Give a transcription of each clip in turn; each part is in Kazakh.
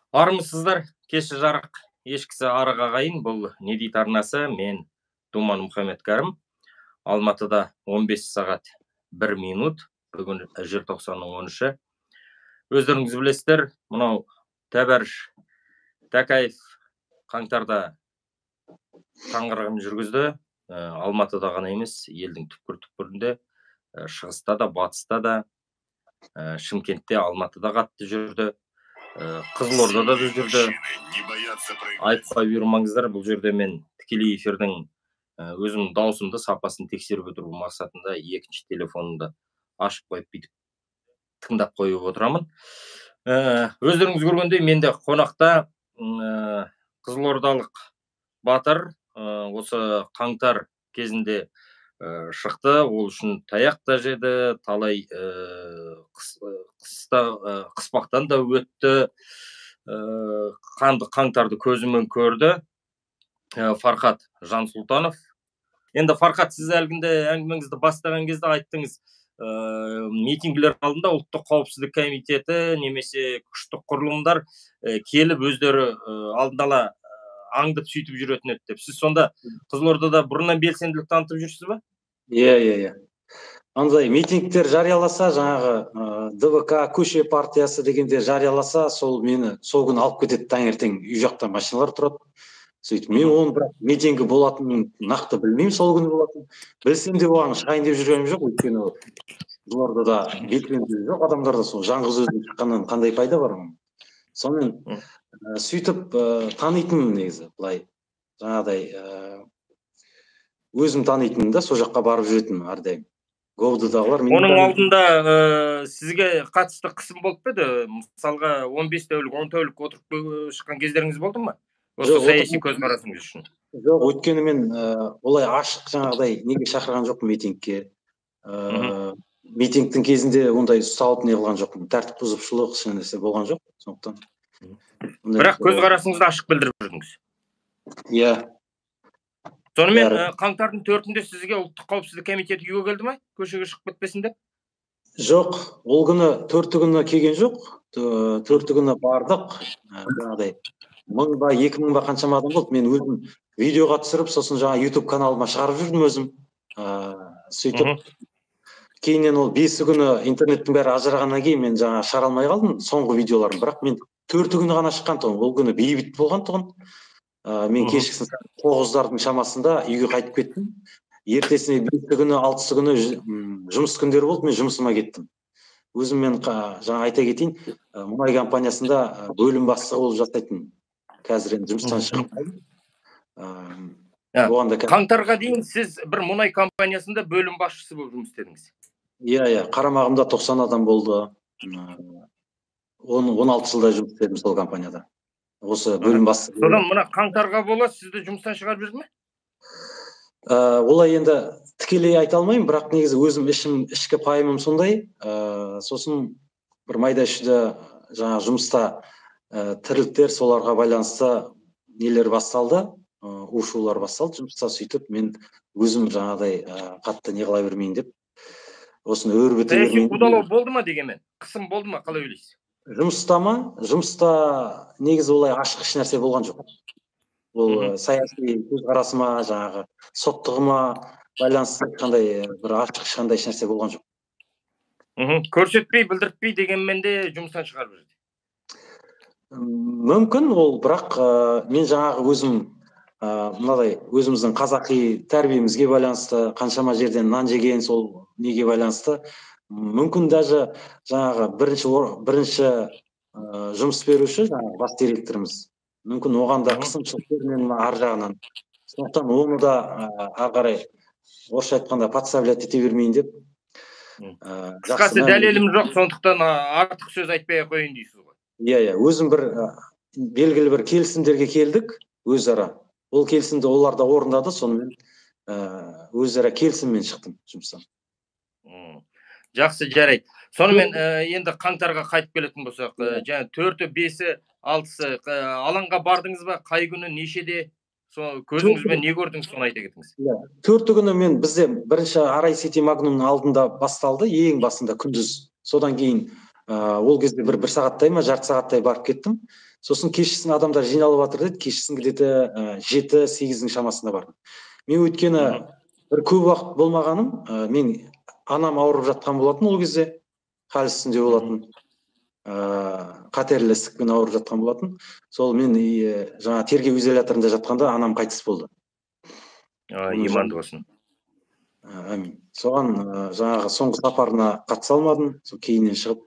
Армысыздар, кеші жарық, ешкісі арық ағайын, бұл не дейді арнасы, мен Думан Мұхаммед-Кәрім. Алматыда 15 сағат 1 минут, бүгін желтоқсанның 13-і. Өздеріңіз білесіздер, мынау Тәбәріш Тәкаев қаңтарда қаңғырғын жүргізді. Алматыда ғана емес, елдің түкпір-түкпірінде, шығыста да, батыста да, Шымкентте, Алматыда қатты жүрді. Қызылордада да жүрді. Айтпай бұйырмаңыздар, бұл жерде мен тікелей эфирдің өзім даусымды сапасын тексеріп отыру мақсатында екінші телефонымды ашып қойып бүйтіп тыңдап қойып отырамын. Өздеріңіз көргендей, менде қонақта қызылордалық батыр осы қаңтар кезінде шықты, ол үшін таяқ та жеді, талай қыспақтан да өтті, қаңтарды көзімен көрді. Фархат Жансұлтанов. Енді Фархат, сіз әлгінде әңгімеңізді бастаған кезде айттыңыз, митингілер алдында ұлттық қауіпсіздік комитеті немесе күштік құрылымдар келіп өздері алдын ала аңдып сөйтіп жүретін еді деп. Сіз сонда Қызылордада бұрыннан белсенділік танытып жүрсіз ба? Иә. Андай митингтер жарияласа, жаңағы ДВК көше партиясы дегенде жарияласа, сол мені сол күні алып кетеді, таңертең үй жақта машиналар тұрады. Сөйтіп мен оның бірақ митингі болатынын нақты білмеймін, сол күні болатын. Білсем де оған шығайын деп жүргенім жоқ, өйткені Қызылордада белсенділік жоқ, адамдарда сол жаңғыз өзі шыққаннан қандай пайда бар оның. Сонымен сөйтіп танитынмын негізі, былай жаңағыдай өзім танитынмын да, сол жаққа барып жүретінмін әрдайым. Говдыдағылар. Оның алдында сізге қатысты қысым болып еді? Мысалға 15 тәулік, 10 тәулік отырып шыққан кездеріңіз болды ма? Осы саяси көзқарасыңыз үшін. Жоқ, өйткені мен олай ашық жаңағыдай неге шақырған жоқпын митингке. Митингтің кезінде ондай ұсталып не қылған жоқпын. Тәртіп бұзушылық нәрсе болған жоқ, сондықтан. Бірақ көзқарасыңызды ашық білдіріп жүрдіңіз. Иә. Сонымен қаңтардың 4-інде сізге ұлттық қауіпсіздік комитеті үйге келді ме? Көшеге шығып кетпесін деп? Жоқ, ол күні 4-і күні келген жоқ. 4-і күні бардық. Жаңағыдай 1000 ба 2000 ба қаншама адам болды. Мен өзім видеоға түсіріп, сосын жаңа YouTube каналыма шығарып жүрдім өзім. Сөйтіп кейіннен ол 5-і күні интернеттің бәрі ажырағаннан кейін мен жаңа шығара алмай қалдым соңғы видеоларын. Бірақ мен 4-і күні ғана шыққан тұғын. Ол күні бейбіт болған тұғын. Мен кешкісін 9-дардың шамасында үйге қайтып кеттім. Ертесіне 5-і күні, 6-сы күні жұмыс күндері болды, мен жұмысыма кеттім. Өзім мен жаңа айта кетейін, мұнай компаниясында бөлім бастығы болып жасайтын. Қазір енді жұмыстан шығып қалдым. Қаңтарға дейін сіз бір мұнай компаниясында бөлім басшысы болып жұмыс істедіңіз? Иә, қарамағымда 90 адам болды. 16 жылда жұмыс істедім сол компанияда. Осы бөлім бастығы. Содан мұна қаңтарға бола сізді жұмыстан шығарып жүрді ме? Олай енді тікелей айта алмаймын, бірақ негізі өзім ішкі пайымым сондай. Сосын бір майда-шүйде жаңа жұмыста тірліктер, соларға байланысты нелер басталды, ушулар басталды. Жұмыста сөйтіп мен өзім жаңағыдай қатты не қыла бермейін деп, осыны өрбіте бермейін. Саяси қудалау болды ма дегенмен? Қысым болды ма, қалай ойлайсыз? Жұмыста ма? Жұмыста негізі олай ашық еш нәрсе болған жоқ. Ол саяси көзқарасыма, жаңағы соттығыма байланысты қандай бір ашық ешқандай еш нәрсе болған жоқ. Көрсетпей, білдіртпей дегенмен де жұмыстан шығарып жүрді? Мүмкін ол, бірақ мен жаңағы өзім мынадай өзіміздің қазақи тәрбиемізге байланысты, қаншама жерден нан жеген сол неге байланысты, мүмкін даже жаңағы бірінші жұмыс беруші, жаңағы бас директорымыз, мүмкін оған да қысымшылық көрінен ар жағынан. Сондықтан оны да ағарай, орысша айтқанда подставлять ете бермейін деп. Қысқасы дәлелім жоқ, сондықтан артық сөз айтпай қойын дейсіз ғой. Иә, өзім бір белгілі бір келісімдерге келдік өзара. Ол келісімді олар да орындады, сонымен өзара келісіммен шықтым жұмыстан. Жақсы, жарайды. Сонымен енді қаңтарға қайтып келетін болсақ, жаңа 4-і, 5-і, 6-сы алаңға бардыңыз ба? Қай күні, нешеде? Көзіңізбен не көрдіңіз, соны айта кетіңіз. 4-і күні мен бізде бірінші Арай Сити Магнумның алдында басталды, ең басында күндіз. Содан кейін ол кезде бір сағаттай ма, жарты сағаттай барып кеттім. Сосын кешкісін адамдар жиналып жатыр деді, кешкісін где-то 7-8-дің шамасында бардым. Мен өйткені бір көп уақыт болмағаным, мен анам ауырып жатқан болатын ол кезде, хал үстінде болатын. Қатерлі ісікпен ауырып жатқан болатын. Сол мен жаңа тергеу изоляторында жатқанда анам қайтыс болды. Иманды болсын. Амин. Соған жаңағы соңғы сапарына қатыса алмадым. Сол кейіннен шығып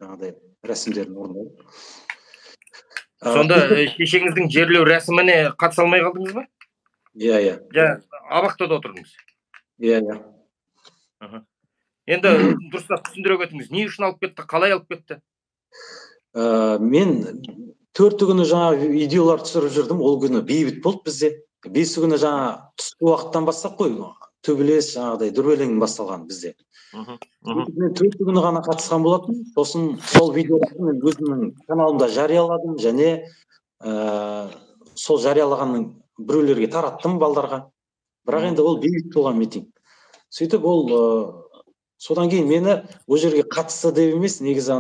жаңағыдай рәсімдерін орындадым. Сонда шешеңіздің жерлеу рәсіміне қатыса алмай қалдыңыз ба? Иә. Абақтыда отырдыңыз. Иә. Енді дұрыстап түсіндіре кетіңіз. Не үшін алып кетті, қалай алып кетті? Мен 4 күні жаңа видеолар түсіріп жүрдім. Ол күні бейбіт болды бізде. 5 күні жаңа түскі уақыттан бастап қой, төбелес жаңағыдай дүрбелең басталған бізде. Мен 4 күні ғана қатысқан болатын. Сосын сол видеоларды мен өзімнің каналымда жарияладым және сол жариялағанның біреулерге тараттым балдарға. Бірақ енді ол бейбіт болған митинг. Сөйтіп ол содан кейін мені ол жерге қатысты деп емес, негізі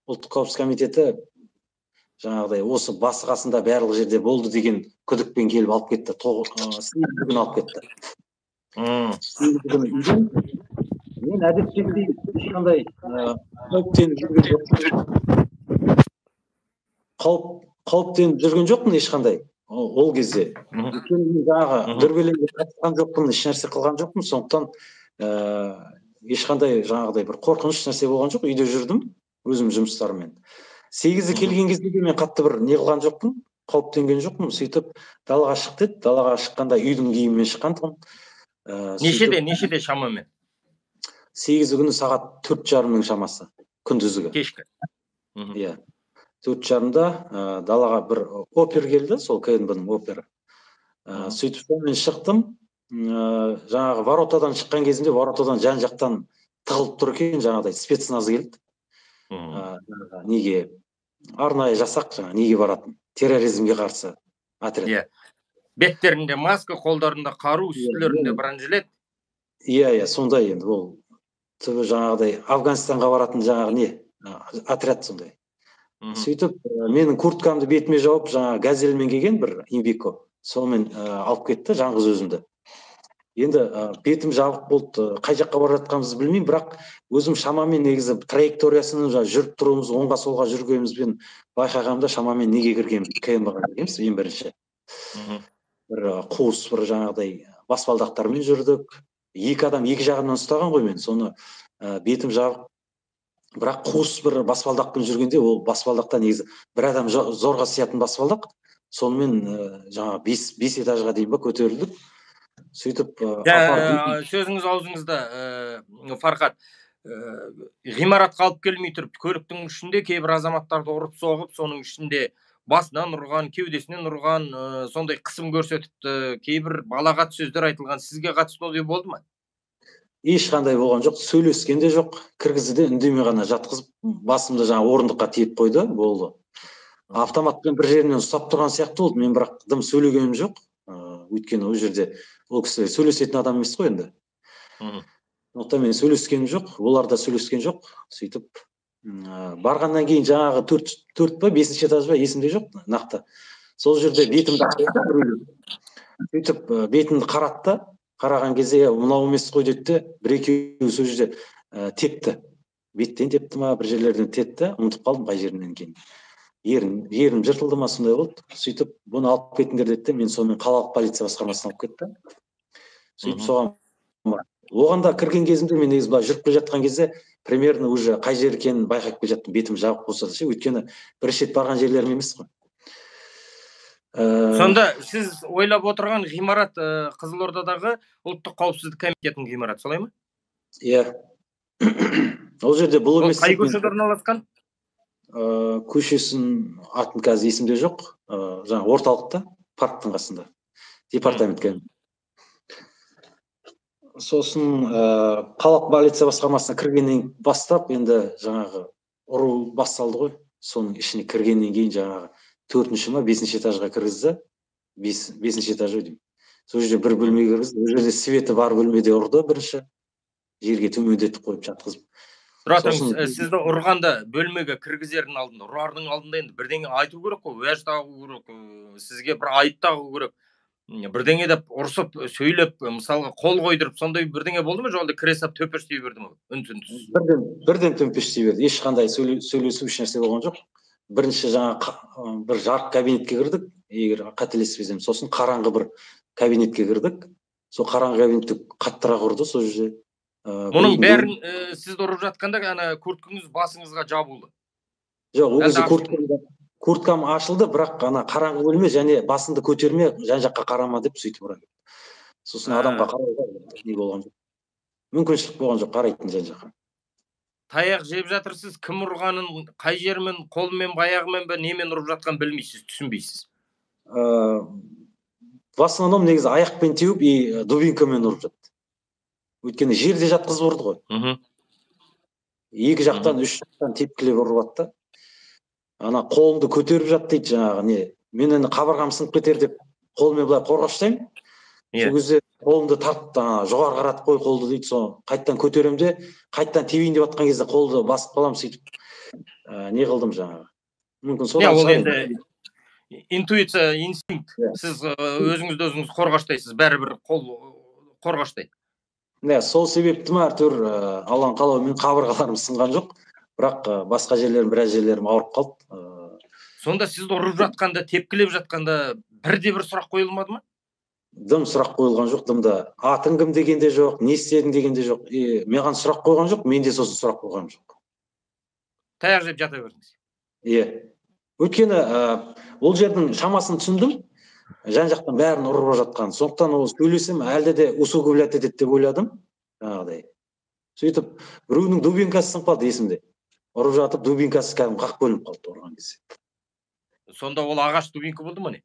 ұлттық қауіпсіздік комитеті жаңағыдай осы басы қасында барлық жерде болды деген күдікпен келіп алып кетті. 8 күн алып кетті. Мен әдеттегідей ешқандай қауіптеніп жүрген жоқпын ешқандай ол кезде. Жаңағы дүрбелеңге қатысқан жоқпын, еш нәрсе қылған жоқпын. Сондықтан ешқандай жаңағыдай бір қорқыныш нәрсе болған жоқ. Үйде жүрдім өзім жұмыстарыммен. 8-і келген кезде мен қатты бір не қылған жоқпын, қауіптенген жоқпын. Сөйтіп далаға шық деді. Далаға шыққанда үйдің киімімен шыққан тұғын. Нешеде шамамен? 8-і күні сағат 4:30-ның шамасы, күндізгі. Кешкі. Иә. 4:30-да далаға бір опер келді, сол КНБ-ның опері. Сөйтіп мен шықтым. Жаңағы воротадан шыққан кезінде воротадан жан жақтан тығылып тұр екен, жаңағыдай спецназ келді. Неге арнайы жасақ жаңа неге баратын, терроризмге қарсы отряд. Беттерінде маска, қолдарында қару, үстілерінде бронежилет. Иә, сондай енді ол түбі жаңағыдай Афганистанға баратын жаңағы не отряд сондай. Сөйтіп менің курткамды бетіме жауып жаңағы газельмен келген бір Инбико сонымен алып кетті, жаңғыз өзімді. Енді бетім жабық болды, қай жаққа бара жатқанымызды білмеймін, бірақ өзім шамамен негізі траекториясын жүріп тұруымыз, оңға солға жүргенімізбен байқағанымда шамамен неге кіргенбіз, КНБ-ға кіргенбіз ең бірінші. Бір қуыс бір жаңағыдай баспалдақтармен жүрдік. 2 адам 2 жағынан ұстаған ғой мен, соны бетім жабық. Бірақ қуыс бір баспалдақпен жүргенде, ол баспалдақта негізі бір адам зорға сиятын баспалдақ. Сонымен жаңа 5 этажға дейін ба көтерілдік. Сөйтіп сөзіңіз аузыңызда, Фархат. Ғимаратқа алып келмей тұрып, көліктің ішінде кейбір азаматтарды ұрып соғып, соның ішінде басынан ұрған, кеудесінен ұрған, сондай қысым көрсетіпті, кейбір балағат сөздер айтылған. Сізге қатысты ой болды ма? Ешқандай болған жоқ, сөйлескен де жоқ. Кіргізді үндемей ғана жатқызып, басымды жаңа орындыққа тиіп қойды, болды. Автоматпен бір жерінен ұстап тұрған сияқты болды. Мен бірақ дым сөйлегенім жоқ. Өйткені ол жерде ол кісі сөйлесетін адам емес қой енді. Сондықтан мен сөйлескенім жоқ, олар да сөйлескен жоқ. Сөйтіп барғаннан кейін жаңағы 4 па 5-ші этаж ба есімде жоқ нақты. Сол жерде бетімді сөйтіп бетімді қаратты. Қараған кезде мынау емес қой деді, бір-екеуі сол жерде тепті. Беттен тепті ма, бір жерлерден тепті, ұмытып қалдым қай жерінен кейін. Ерім жыртылды ма, сондай болды. Сөйтіп бұны алып кетіңдер деді, мен сонымен қалалық полиция басқармасына алып кетті. Сөйтіп соған оғанда кірген кезімде мен негізі былай жүріп келе жатқан кезде примерно уже қай жер екенін байқап келе жаттым, бетім жабық болса да ше, өйткені бірінші рет барған жерлерім емес қой. Сонда сіз ойлап отырған ғимарат Қызылордадағы ұлттық қауіпсіздік комитетінің ғимараты, солай ма? Иә. Ол жерде бұл емес. Қай көшеде орналасқан? Көшесін атын қазір есімде жоқ. Жаңа орталықта, парктың қасында. Департаментке. Сосын қалалық полиция басқармасына кіргеннен бастап енді жаңағы ұру басталды ғой. Соның ішіне кіргеннен кейін жаңағы 4-ші ма 5-ші этажға кіргізді. 5-ші этаж деймін. Сол жерде бір бөлмеге кіргізді. Ол жерде светі бар бөлмеде ұрды бірінші. Жерге төмендетіп қойып жатқызып. тұра тұрыңыз, сізді ұрғанда бөлмеге кіргізердің алдында, ұрардың алдында енді бірдеңе айту керек қой, уәж тағу керек, сізге бір айып тағу керек, бірдеңе деп ұрсып сөйлеп, мысалға қол қойдырып, сондай бірдеңе болды ма, жолда кіре сап төпештей берді ме? Үн-түнсіз. Бірден төпештей берді. Ешқандай сөйлесу ешнәрсе болған жоқ. Бірінші жаңа бір жарық кабинетке кірдік, егер қателеспесем, сосын қараңғы бір кабинетке кірдік. Сол қараңғы кабинетте қаттырақ ұрды сол жерде. Мұның бәрін сізді ұрып жатқанда ана курткаңыз басыңызға жабылды. Жоқ, ол кезде курткам ашылды, бірақ ана қараңғы бөлме және басыңды көтерме, жан жаққа қарама деп сөйтіп ұрады. Сосын адамға қарауға не болған жоқ. Мүмкіншілік болған жоқ қарайтын жан жаққа. Таяқ жеп жатырсыз, кім ұрғанын, қай жермен, қолмен, баяғымен бе, немен ұрып жатқанын білмейсіз, түсінбейсіз. В основном негізі аяқпен теуіп и дубинкамен ұрып жатты. Өйткені жерде жатқызып ұрды ғой. Екі жақтан, үш жақтан тепкілеп ұрып жатты. Ана қолымды көтеріп жатты дейді жаңағы не. Мен енді қабырғам сынып кетер деп қолыммен былай қорғаштаймын. Сол кезде қолымды тартып жоғары қаратып қой қолды дейді, соны қайттан көтерем де, қайттан тебейін деп жатқан кезде қолды басып қалам сөйтіп. Не қылдым жаңағы. Мүмкін содан ол енді интуиция, инстинкт. Сіз өзіңізді өзіңіз қорғаштайсыз, бәрібір қол қорғаштайды. Сол себепті ме әйтеуір Алланың қалауымен қабырғаларым сынған жоқ, бірақ басқа жерлерім, біраз жерлерім ауырып қалды. Сонда сізді ұрып жатқанда, тепкілеп жатқанда бірде-бір сұрақ қойылмады ма? Дым сұрақ қойылған жоқ, дымда атың кім деген де жоқ, не істедің деген де жоқ. Маған сұрақ қойған жоқ, мен де сосын сұрақ қойғаным жоқ. Таяқ жеп жата бердіңіз. Өйткені ол жердің шамасын түсіндім, жан жақтан бәрін ұрып жатқан. Сондықтан ол сөйлесем әлде де усугублять етеді деп ойладым. Жаңағыдай. Сөйтіп, біреудің дубинкасы сынып қалды есімде. Ұрып жатып, дубинкасы кәдімгі қақ бөлініп қалды ұрған кезде. Сонда ол ағаш дубинка болды ма не?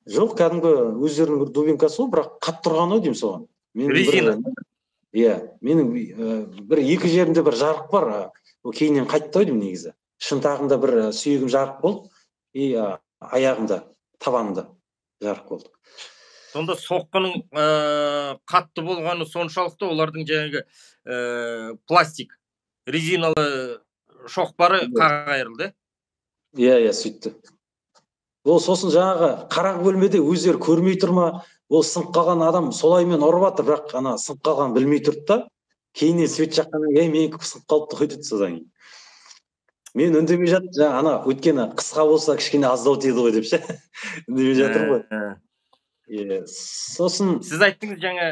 Жоқ, кәдімгі өздерінің бір дубинкасы ол, бірақ қатты тұрған ау деймін соған. Резина. Менің бір екі жерімде бір жарық бар, ол кейіннен қайтты ау деймін негізі. Шынтағымда бір сүйегім жарық болды, и аяғымда, табанымда жарық болды. Сонда соққының қатты болғаны соншалықты олардың жаңағы пластик, резиналы шоқпары қайырылды. Сөйтті. Ол сосын жаңағы қараңғы бөлмеде өздері көрмей тұр ма, ол сынып қалған адам солаймен ұрып жатыр, бірақ ана сынып қалған білмей тұрды да, кейіннен свет жаққаннан кейін менікі сынып қалыпты ғой деді содан кейін. Мен үндемей жатып, жаңа ана өйткені қысқа болса кішкене аздау тиеді ғой деп ше. Үндемей жатыр ғой. Сосын сіз айттыңыз жаңа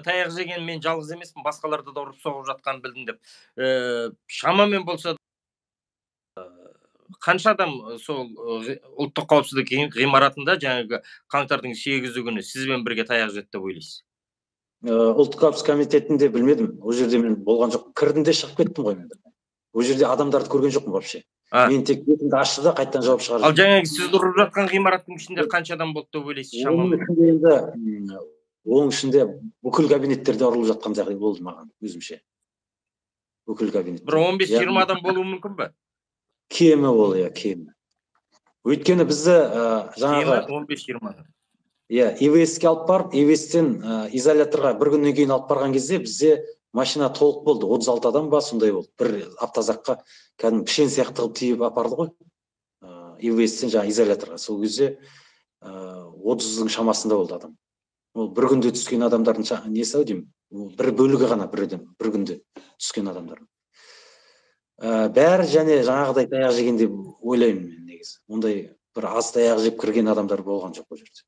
таяқ жеген мен жалғыз емеспін, басқаларды да ұрып соғып жатқанын білдім деп. Шамамен болса қанша адам сол ұлттық қауіпсіздік ғимаратында жаңағы қаңтардың 8-і күні сізбен бірге таяқ жеді деп ойлайсыз? Ұлттық қауіпсіздік комитетінде білмедім. Ол жерде мен болған жоқ. Кірдім де шығып кеттім ғой мен. Ол жерде адамдарды көрген жоқпын вообще. Мен тек бетімді ашты да қайттан жауап шығардым. Ал жаңағы сізді ұрып жатқан ғимараттың ішінде қанша адам болды деп ойлайсыз шамамен? Оның ішінде бүкіл кабинеттерде ұрылып жатқан жағдай болды маған өзімше. Бүкіл кабинет. Бір 15-20 адам болуы мүмкін бе? Кемі ол, кемі. Өйткені бізді жаңағы 15-20 адам. ИВС-ке алып барып, ИВС-тен изоляторға бір күннен кейін алып барған кезде бізде машина толық болды. 36 адам ба, сондай болды. Бір автозаққа кәдімгі пішен сияқты қылып тиіп апарды ғой. ИВС-тен жаңағы изоляторға. Сол кезде 30-ның шамасында болды адам. Ол бір күнде түскен адамдардың несі ау деймін. Бір бөлігі ғана бір күнде түскен адамдар. Бәрі және жаңағыдай таяқ жеген деп ойлаймын мен негізі. Ондай бір аз таяқ жеп кірген адамдар болған жоқ бұл жерде.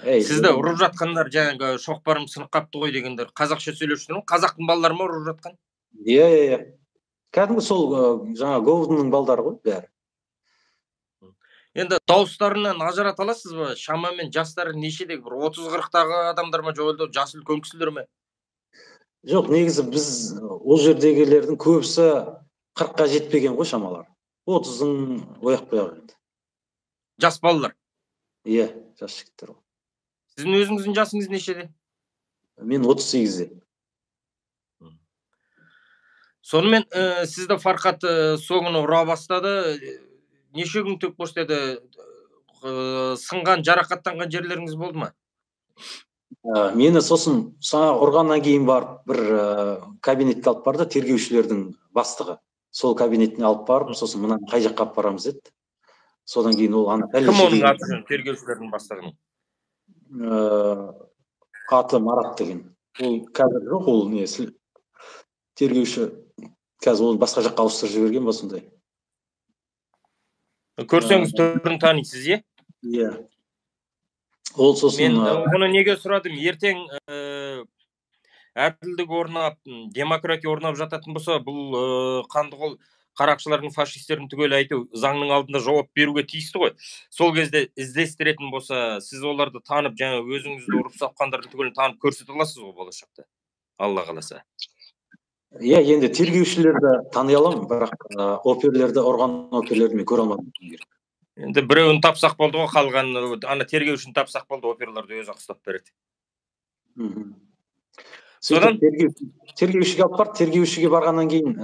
Сізді ұрып жатқандар жаңағы шоқпарым сынып қапты ғой дегендер қазақша сөйлеушілер ме? Қазақтың балалары ма ұрып жатқан? Кәдімгі сол жаңа Говдының балдары ғой бәрі. Енді дауыстарынан ажырата аласыз ба? Шамамен жастары нешедегі? Бір 30-40-тағы адамдар ма, жоқ жас үлкен кісілер ме? Жоқ, негізі біз ол жердегілердің көбісі 40-қа жетпеген ғой шамалар. 30-ың ояқ қойған. Жас балалар? Жас жігіттер ғой. Сіздің өзіңіздің жасыңыз нешеде? Мен 38-де. Сонымен сізді Фарқат соңын ұра бастады. Неше күн төк көрсетеді? Сынған, жарақаттанған жерлеріңіз болды ма? Мені сосын ұрғаннан кейін барып бір кабинетке алып барды, тергеушілердің бастығы. Сол кабинетіне алып барып, сосын мынаны қай жаққа алып барамыз деді. Содан кейін ол ана Кім оның аты жөні, тергеушілердің бастығының? Аты Марат деген. Ол қазір жоқ, ол не тергеуші, қазір ол басқа жаққа ауыстырып жіберген ба сондай. Көрсеңіз түрін танисыз, е? Иә. Ол сосын... Мен оны неге сұрадым? Ертең әділдік орнап, демократия орнап жататын болса, бұл қандықол қарақшылардың, фашистердің түгел айту заңның алдында жауап беруге тиісті ғой. Сол кезде іздестіретін болса, сіз оларды танып, жаңа өзіңізді ұрып соққандардың түгелін танып көрсете аласыз ғой болашақта, Алла қаласа. Иә, енді тергеушілерді тани аламын, бірақ оперлерді, ұрған оперлерді мен көре алмадым. Енді біреуін тапсақ болды ғой, қалған ана тергеушін тапсақ болды, оперларды өзі ұстап береді. Содан тергеушіге алып барды, тергеушіге барғаннан кейін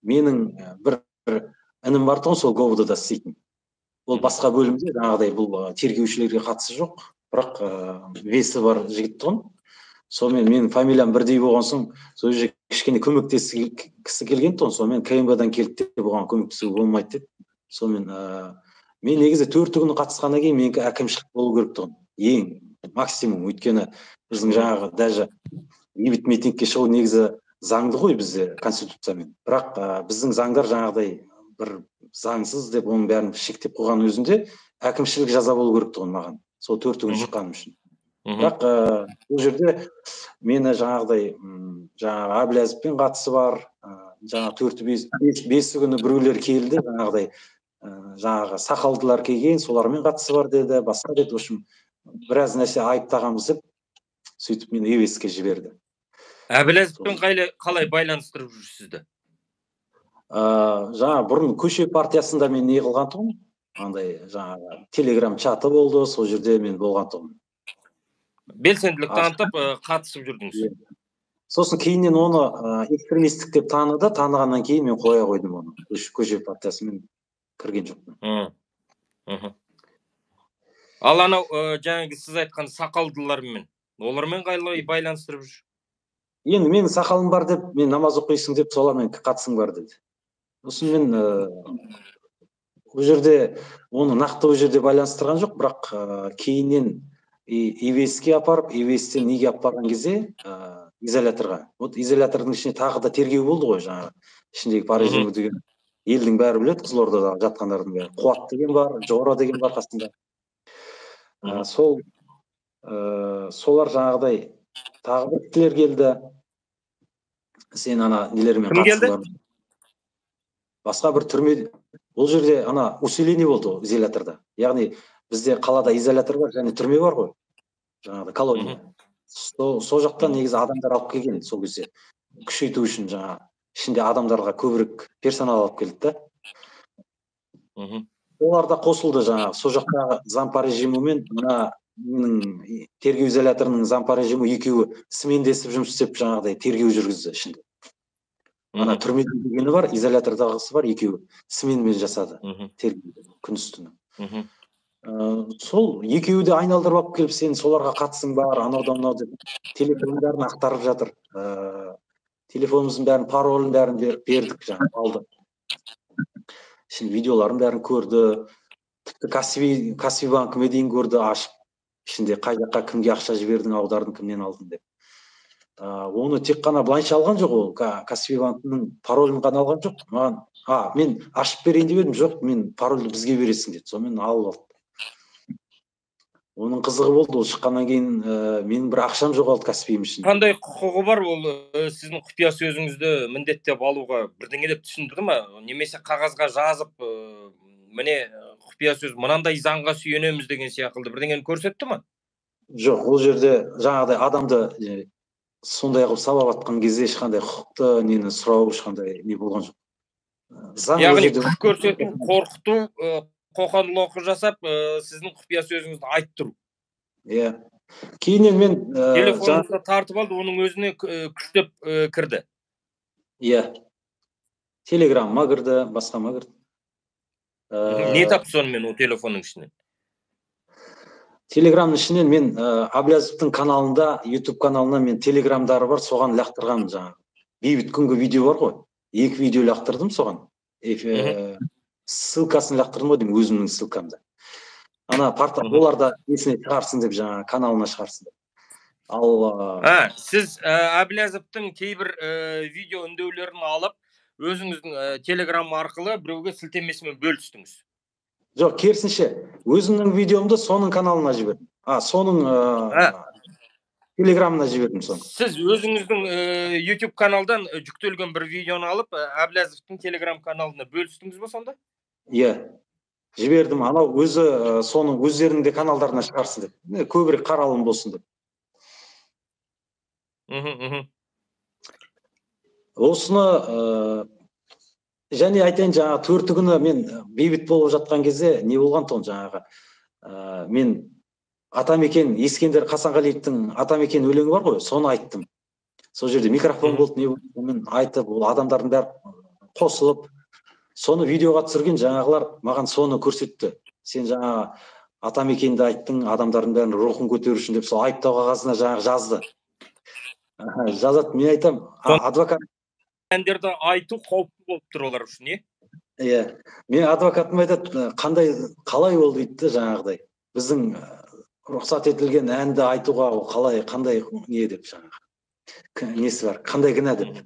менің бір інім бар тұғын, сол ГОВД-да істейтін. Ол басқа бөлімде, жаңағыдай бұл тергеушілерге қатысы жоқ, бірақ весі бар жігіт тұғын. Сонымен менің фамилиям бірдей болған соң, сол жерге кішкене көмектескісі келген тұғын, сонымен КМБ-дан келді деп оған көмектесуге болмайды деді. Сонымен мен негізі 4 күні қатысқаннан кейін менікі әкімшілік болу керек тұғын. Ең максимум, өйткені біздің жаңағы даже бейбіт митингке шығу негізі заңды ғой бізде конституциямен. Бірақ біздің заңдар жаңағыдай бір заңсыз деп оның бәрін шектеп қойған өзінде әкімшілік жаза болу керек тұғын маған. Сол 4 күн шыққаным үшін. Бірақ бұл жерде мені жаңағыдай жаңағы Әблязовпен қатысы бар, жаңағы 4-5 күні біреулер келді, жаңағыдай жаңағы сақалдылар келген, солармен қатысы бар деді, басқа деді. В общем, біраз нәрсе айыптағанбыз деп, сөйтіп мені ЕВС-ке жіберді. Әблязовпен қалай байланыстырып жүрсізді? Жаңа бұрын көше партиясында мен не қылған тұғым, андай жаңағы телеграм чаты болды, сол жерде мен болған тұғым. Белсенділік танытып қатысып жүрдіңіз. Сосын кейіннен оны экстремистік деп таныды, танығаннан кейін мен қоя қойдым оны. Көше партиясымен кірген жоқпын. Ал анау жаңағы сіз айтқан сақалдылармен, олармен қалай байланыстырып жүр? Енді менің сақалым бар деп, мен намаз оқисың деп, солармен қатысың бар деді. Сосын мен бұл жерде оны нақты бұл жерде байланыстырған жоқ, бірақ кейіннен ЕВС-ке апарып, ЕВС-тен неге апарған кезде изоляторға. Вот изолятордың ішіне тағы да тергеу болды ғой, жаңағы ішіндегі парижем деген елдің бәрі біледі, Қызылордада жатқандардың бәрі. Қуат деген бар, Жора деген бар қасында. Солар жаңағыдай тағы бір кісілер келді. Сен ана нелермен қатысың бар. Басқа бір түрме, бұл жерде ана усиление болды изоляторда. Яғни бізде қалада изолятор бар, және түрме бар ғой, жаңағыдай колония. Сол жақтан негізі адамдар алып келген сол кезде, күшейту үшін жаңағы ішінде адамдарға көбірек персонал алып келді да. Олар да қосылды жаңағы, сол жақтағы зампа режимімен мына тергеу изоляторының зампа режимі екеуі смендесіп жұмыс істеп жаңағыдай тергеу жүргізді ішінде. Ана түрмеде дегені бар, изолятордағысы бар, екеуі сменмен жасады тергеуді күндіз түні. Сол екеуі де айналдырып алып келіп, сен соларға қатысың бар, анау мынау деп телефонын бәрін ақтарып жатыр. Телефонымыздың бәрін, паролын бәрін бердік, жаңағы алды. Şimdi видеоларын бәрін көрді, тіпті Каспий банкіме дейін көрді, ашып, ішінде қай жаққа кімге ақша жібердің, аудардың, кімнен алдың деп. Оны тек қана былайша алған жоқ, ол Каспий банкінің паролін ғана алған жоқ. Маған, мен ашып берейін деп едім, жоқ, мен парольді бізге бересің деді. Сонымен алып алды. Оның қызығы болды, ол шыққаннан кейін менің бір ақшам жоғалды Каспийім үшін. Қандай құқығы бар ол сіздің құпия сөзіңізді міндеттеп алуға? Бірдеңе деп түсіндірді ма? Немесе қағазға жазып, міне құпия сөз мынандай заңға сүйенеміз деген сияқты бірдеңені көрсетті ма? Жоқ, ол жерде жаңағыдай адамды сондай қылып сабап атқан кезде ешқандай құқықты нені сұрау, ешқандай не болған жоқ. Яғни күш көрсету, қорқыту, қоқан-лоққы жасап, сіздің құпия сөзіңізді айтып тұру. Иә. Кейіннен мен телефоныңызды тартып алды, оның өзіне күштеп кірді. Иә. Телеграмма кірді, басқама кірді. Не тапты сонымен ол телефонның ішінен? Телеграмның ішінен мен Аблязовтың каналында, YouTube каналында мен телеграмдары бар, соған лақтырғанмын жаңағы. Бейбіт күнгі видео бар ғой. 2 видео лақтырдым соған. Ссылкасын лақтырдым ғой деймін, өзімнің ссылкамды. Ана портал оларда есіне шығарсын деп, жаңағы каналына шығарсын деп. Ал сіз Аблязовтың кейбір видео үндеулерін алып, өзіңіздің телеграм арқылы біреуге сілтемесімен бөлістіңіз. Жоқ, керісінше, өзімнің видеомды соның каналына жібердім. Соның телеграмына жібердім соны. Сіз өзіңіздің YouTube каналдан жүктелген бір видеоны алып, Аблязовтың телеграм каналына бөлістіңіз бе сонда? Иә, жібердім. Анау өзі соның өздерінің де каналдарына шығарсын деп. Көбірек қаралым болсын деп. Осыны және айтайын, жаңағы 4 күні мен бейбіт болып жатқан кезде не болған тұғын, жаңағы мен Атамекен, Ескендер Қасанғалиевтің Атамекен өлеңі бар ғой, соны айттым. Сол жерде микрофон болды, не болды, мен айтып, ол адамдардың бәрі қосылып, соны видеоға түсірген жаңағылар маған соны көрсетті. Сен жаңағы Атамекенді айттың, адамдардың бәрін рухын көтеру үшін деп, сол айыптау қағазына жаңағы жазды. Жазады, мен айтам, адвокат әндерді айту қауіпті болып тұр олар үшін, не? Иә, мен адвокатым айтады, қалай ол дейді, жаңағыдай. Біздің рұқсат етілген әнді айтуға қандай не деп, жаңағы. Несі бар, қандай кінә деп.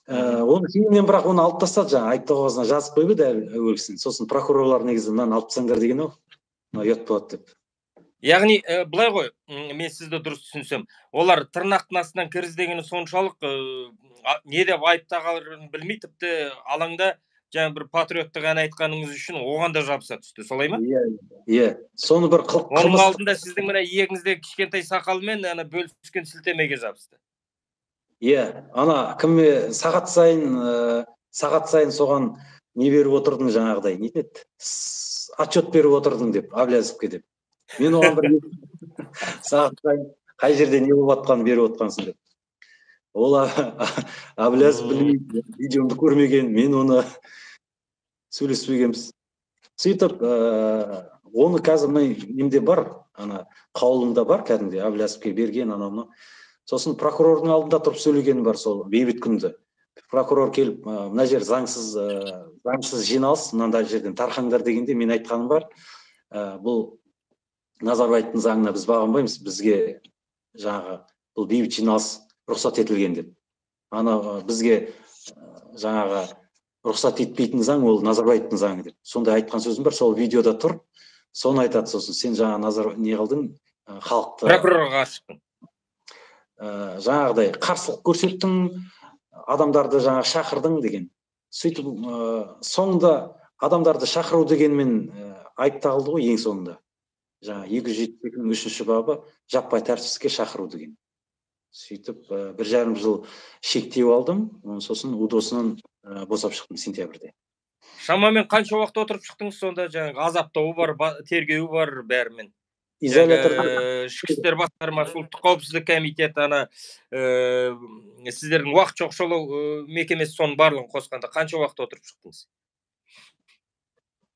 Оны кейіннен бірақ оны алып тастады, жаңағы айыптау қағазына жазып қойып еді әуелгісін. Сосын прокурорлар негізі мынаны алып тастаңдар деген ау, ұят болады деп. Яғни, былай ғой, мен сізді дұрыс түсінсем, олар тырнақтың астынан кіріз дегені соншалық не деп айыптағаларын білмей, тіпті алаңда жаңа бір патриоттық ән айтқаныңыз үшін оған да жабыса түсті, солай ма? Иә. Соны бір оның алдында сіздің мына иегіңізде кішкентай сақалмен бөліскен сілтемеге жабысты. Иә, ана кімме сағат сайын соған не беріп отырдың, жаңағыдай, не деді? Отчет беріп отырдың деп, Аблязовке деп. Мен оған бір сағат сайын қай жерде не болып жатқанын беріп отырғансың деп. Ол Аблязов білмейді, видеомды көрмеген, мен оны сөйлеспегенбіз. Сөйтіп, оны қазір немде бар, ана қаулымда бар, кәдімгі Аблязовке берген анауны. Сосын прокурордың алдында тұрып сөйлеген бар сол бейбіт күнді. Прокурор келіп, мына жер заңсыз жиналыс, мынандай жерден тарқаңдар дегенде мен айтқаным бар. Бұл Назарбаевтың заңына біз бағынбаймыз, бізге жаңағы бұл бейбіт жиналыс рұқсат етілген деп. Ана бізге жаңағы рұқсат етпейтін заң ол Назарбаевтың заңы деп. Сондай айтқан сөзім бар, сол видеода тұр. Соны айтады, сосын сен жаңа не қылдың, халықты прокурорға шықтың. Жаңағыдай қарсылық көрсеттің, адамдарды жаңа шақырдың деген. Сөйтіп соңында адамдарды шақыру дегенмен айыпталды ғой ең соңында. Жаңа 273 бабы жаппай тәртіпсіздікке шақыру деген. Сөйтіп 1,5 жыл шектеу алдым, сосын УДО-сынан босап шықтым сентябрьде. Шамамен қанша уақыт отырып шықтыңыз сонда? Жаңағы азаптауы бар, тергеуі бар бәрімен. Изоляторда ішкі істер басқармасы, ұлттық қауіпсіздік комитеті, сіздердің уақыт оқшаулау мекемесі соның барлығын қосқанда қанша уақыт отырып шықтыңыз?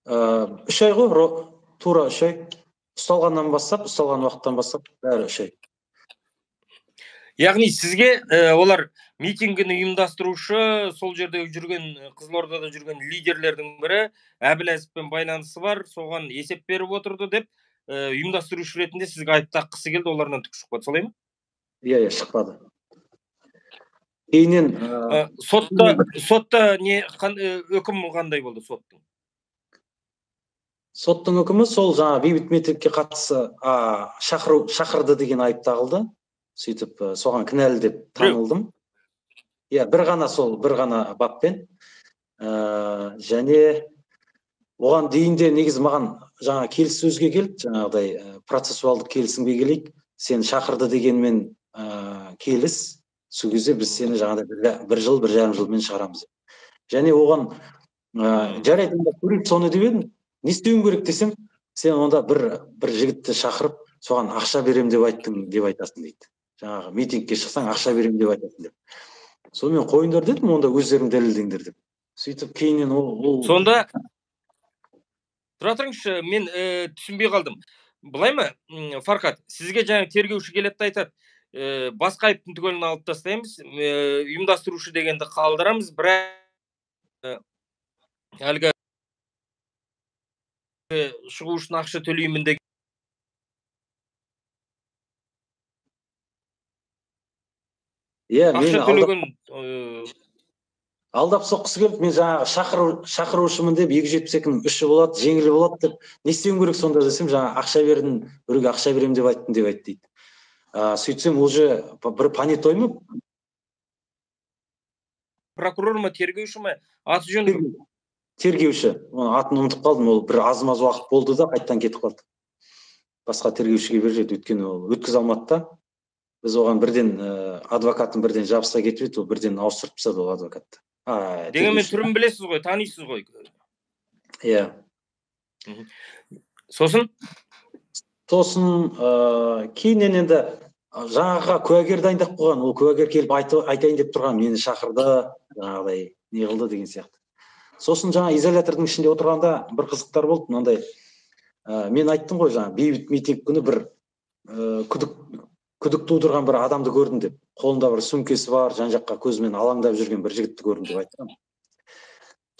3 ай ғой, тура 3 ай. Ұсталған уақыттан бастап, бәрі 3 ай. Яғни сізге олар митингіні ұйымдастырушы, сол жерде жүрген, Қызылордада жүрген лидерлердің бірі, Аблязовпен байланысы бар, соған есеп беріп отырды деп, ұйымдастырушы ретінде сізге айыптаққысы келді, олардан түк шықпады, солай ма? Иә, шықпады. Кейіннен сотта үкім қандай болды соттың? Соттың үкімі сол жаңа бейбіт митингке қатысы шақырды деген айып тағылды. Сөйтіп соған кінәлі деп танылдым. Иә, бір ғана баппен. Және оған дейінде негізі маған жаңа келіссөзге келді, жаңағыдай процессуалдық келісімге келейік. Сен шақырды дегенмен келіс, сол кезде біз сені жаңағыдай 1 жыл, 1,5 жылмен шығарамыз. Және оған жарайды, көрейік соны деп едім. Не істеуім керек десем, сен онда бір жігітті шақырып, соған ақша берем деп айттың деп айтасың дейді. Жаңағы митингке шықсаң ақша берем деп айтасың деп. Сонымен қойыңдар дедім, онда өздерің дәлелдеңдер деп. Сөйтіп кейіннен ол сонда Тұра тұрыңызшы, мен түсінбей қалдым. Былай ма, Фархат, сізге жаңа тергеуші келеді де айтады, басқа айыптың түгелін алып тастаймыз, ұйымдастырушы дегенді қалдырамыз, бірақ әлгі шығу үшін ақша төлеймін деген. Иә, мен Ақша төлеген алдап соққысы келіп, мен жаңағы шақырушымын деп 272-нің 3-і болады, жеңіл болады деп, не істеуім керек сонда десем, жаңа ақша бердім, біреуге ақша беремін деп айттым деп айтты дейді. Сөйтсем, уже бір понятой ма? Прокурор ма, тергеуші ма, аты жөні? Тергеуші. Оның атын ұмытып қалдым, ол бір аз-маз уақыт болды да, қайттан кетіп қалды. Басқа тергеушіге береді, өйткені ол өткізе алмады да. Біз оған бірден адвокатын бірден жабыса кетіп еді, ол бірден ауыстырып тастады ол адвокатты. Дегенмен түрін білесіз ғой, танисыз ғой. Иә. Сосын кейіннен енді жаңаға куәгер дайындап қойған, ол куәгер келіп айтайын деп тұрған, мені шақырды, жаңағыдай не қылды деген сияқты. Сосын жаңа изолятордың ішінде отырғанда бір қызықтар болды, мынандай. Мен айттым ғой, жаңа бейбіт митинг күні бір күдік тудырған бір адамды көрдім деп. Қолында бір сөмкесі бар, жан-жаққа көзімен алаңдап жүрген бір жігітті көрдім деп айттым.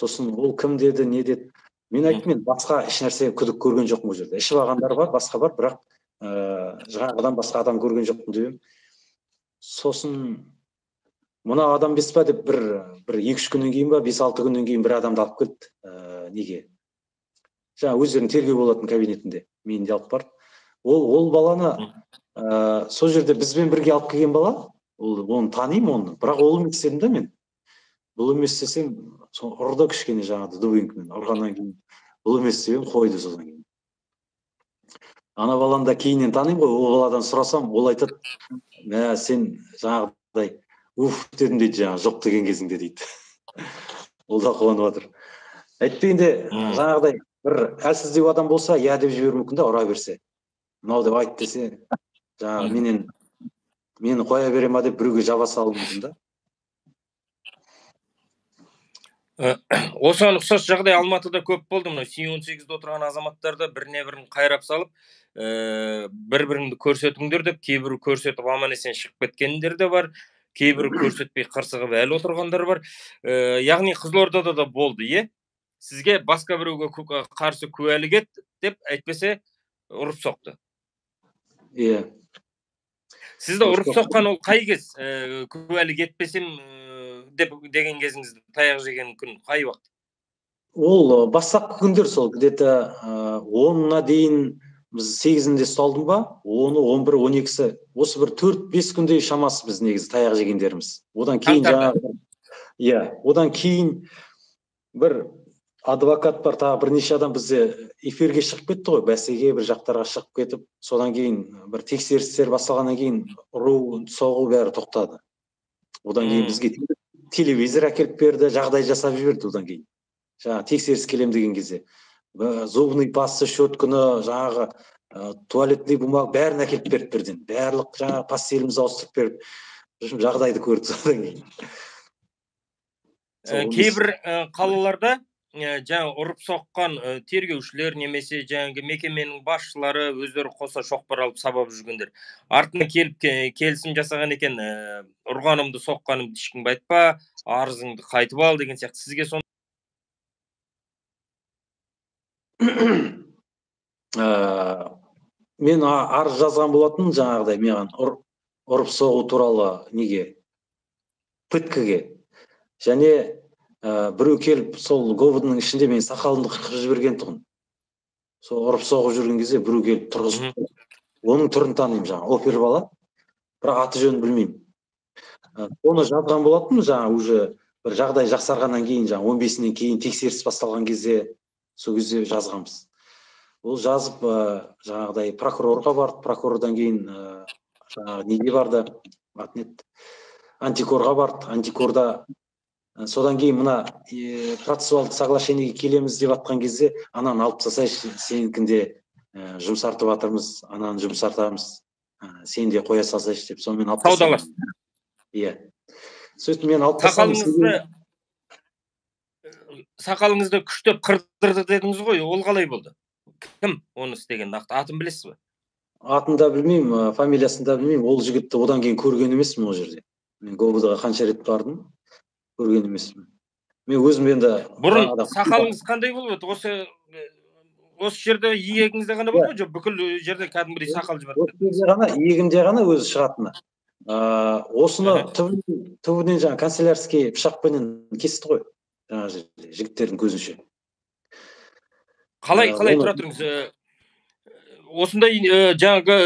Сосын ол кім деді, не деді? Мен айттым, мен басқа ешнәрсе күдік көрген жоқпын бұл жерде. Ішіп алғандар бар, басқа бар, бірақ жаңағыдан басқа адам көрген жоқпын деп. Сосын мына адам емес па деп бір 2-3 күннен кейін ба, 5-6 күннен кейін бір адамды алып келді. Неге? Жаңа өздерінің тергеу болатын кабинетінде мені де алып барды. Ол баланы сол жерде бізбен бірге алып келген бала, оны танимын оны, бірақ ол емес дедім да мен. Бұл емес десем, ұрды кішкене жаңағы дубинкімен, ұрғаннан кейін бұл емес десем, қойды содан кейін. Ана баланы да кейіннен танимын ғой, ол баладан сұрасам, ол айтады, сен жаңағыдай уф дедім дейді, жаңағы жоқ деген кезіңде дейді. Ол да қуанып жатыр. Әйтпегенде жаңағыдай бір әлсіздеу адам болса, я деп жіберуі мүмкін да, ұра берсе. Мынау деп айт десе, жаңағы мені қоя бере ма деп біреуге жаба салуы мүмкін да. Осыған ұқсас жағдай Алматыда көп болды. Мына C18-де отырған азаматтарды біріне бірін қайрап салып, бір-біріңді көрсетіңдер деп, кейбірі көрсетіп аман-есен шығып кеткендер де бар, кейбірі көрсетпей қырсығып әлі отырғандар бар. Яғни Қызылордада да болды, е? Сізге басқа біреуге қарсы куәлік ет деп, әйтпесе ұрып соқты. Иә. Сізді ұрып соққан ол қай кез? Куәлік етпесем деген кезіңізді, таяқ жеген күн қай уақыт? Ол бастапқы күндер сол, где-то 10-на дейін біз 8-інде ұсталдым ба, 10-ы, 11-і, 12-сі, осы бір 4-5 күндей шамасы біз негізі таяқ жегендеріміз. Одан кейін жаңағы, одан кейін бір адвокат бар, тағы бірнеше адам бізде эфирге шығып кетті ғой, бәсеге бір жақтарға шығып кетіп, содан кейін бір тексерістер басталғаннан кейін ұру, соғу бәрі тоқтады. Одан кейін бізге телевизор әкеліп берді, жағдай жасап жіберді одан кейін. Жаңа тексеріс келем деген кезде. Зубный паста, щетканы, жаңағы туалетный бумаг бәрін әкеліп берді бірден. Барлық жаңағы постелімізді ауыстырып беріп, жағдайды көрді содан кейін. Кейбір қалаларда жаңа ұрып соққан тергеушілер немесе жаңағы мекеменің басшылары өздері қоса шоқпар алып сабап жүргендер. Артына келіп келісім жасаған екен, ұрғанымды соққанымды ешкімге айтпа, арызыңды қайтып ал деген сияқты. Сізге сон мен арыз жазған болатын жаңағыдай маған ұрып соғу туралы неге? Пыткаге. Және біреу келіп сол говудың ішінде мен сақалымды қырқып жіберген тұғын. Сол ұрып соғып жүрген кезде біреу келіп тұрғызып, оның түрін танимын жаңа, опер бала, бірақ аты жөнін білмеймін. Оны жазған болатын жаңа уже бір жағдай жақсарғаннан кейін, жаңа 15-нен кейін тексеріс басталған кезде, сол кезде жазғанбыз. Ол жазып жаңағыдай прокурорға барды, прокурордан кейін жаңағы неге барды, антикорға барды, антикорда содан кейін мына процессуалдық соглашениеге келеміз деп атқан кезде, ананы алып тастайшы, сенікінде жұмсартып жатырмыз, ананы жұмсартамыз, сен де қоя салсайшы деп, сонымен алып тастадым. Иә. Сөйтіп мен алып тастадым. сақалыңызды күштеп қырдырды дедіңіз ғой, ол қалай болды? Кім оны істеген нақты? Атын білесіз бе? Атын да білмеймін, фамилиясын да білмеймін. Ол жігітті одан кейін көрген емеспін ол жерде. Мен ГОБД-ға қанша рет бардым, көрген емеспін. Мен өзім енді бұрын сақалыңыз қандай болып еді? Осы жерде иегіңізде ғана болды ма, жоқ бүкіл жерде кәдімгідей сақал жіберді? Осы жерде ғана, иегімде ғана өзі шығатыны. Осыны түбінен жаңа канцелярский пышақпенен кесті ғой, жаңа жерде жігіттердің көзінше. Қалай тұра тұрыңыз? Осындай жаңағы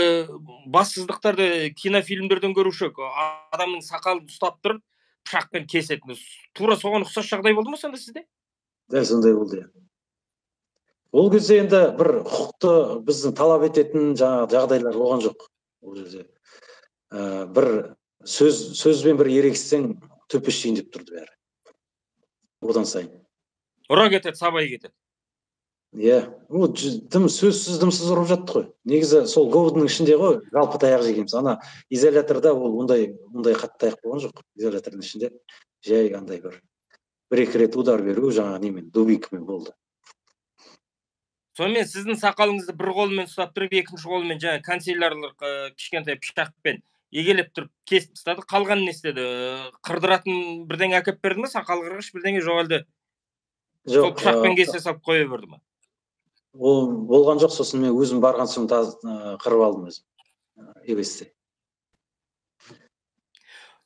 бассыздықтарды кинофильмдерден көруші, адамның сақалын ұстап тұрып, пышақпен кесетін. Тура соған ұқсас жағдай болды ма сонда сізде? Дәл сондай болды. Ол кезде енді бір құқықты біздің талап ететін жағдайлар болған жоқ. Ол жерде бір сөзбен бір ерегіссең төпештейін деп тұрды бәрі. Одан сайын. Ұра кетеді, сабай кетеді. Иә, сөзсіз дымсыз ұрып жатты ғой. Негізі сол ГОБД-ның ішінде ғой, жалпы таяқ жегенбіз. Ана изоляторда ол ондай қатты таяқ болған жоқ. Изолятордың ішінде жай андай бір-екі рет удар беру, жаңа немен, дубинкамен болды. Сонымен сіздің сақалыңызды бір қолымен ұстап тұрып, екінші қолымен жаңа канцелярлық кішкентай пышақпен егелеп тұрып кесіп тастады. Қалғанын не істеді? Қырдыратын бірдеңе әкеп берді ме? Сақал қырғыш бірдеңе жоқ әлде? Сол пышақпен кесе салып қоя берді ме? Ол болған жоқ, сосын мен өзім барған соң қырып алдым өзім. Ебесте.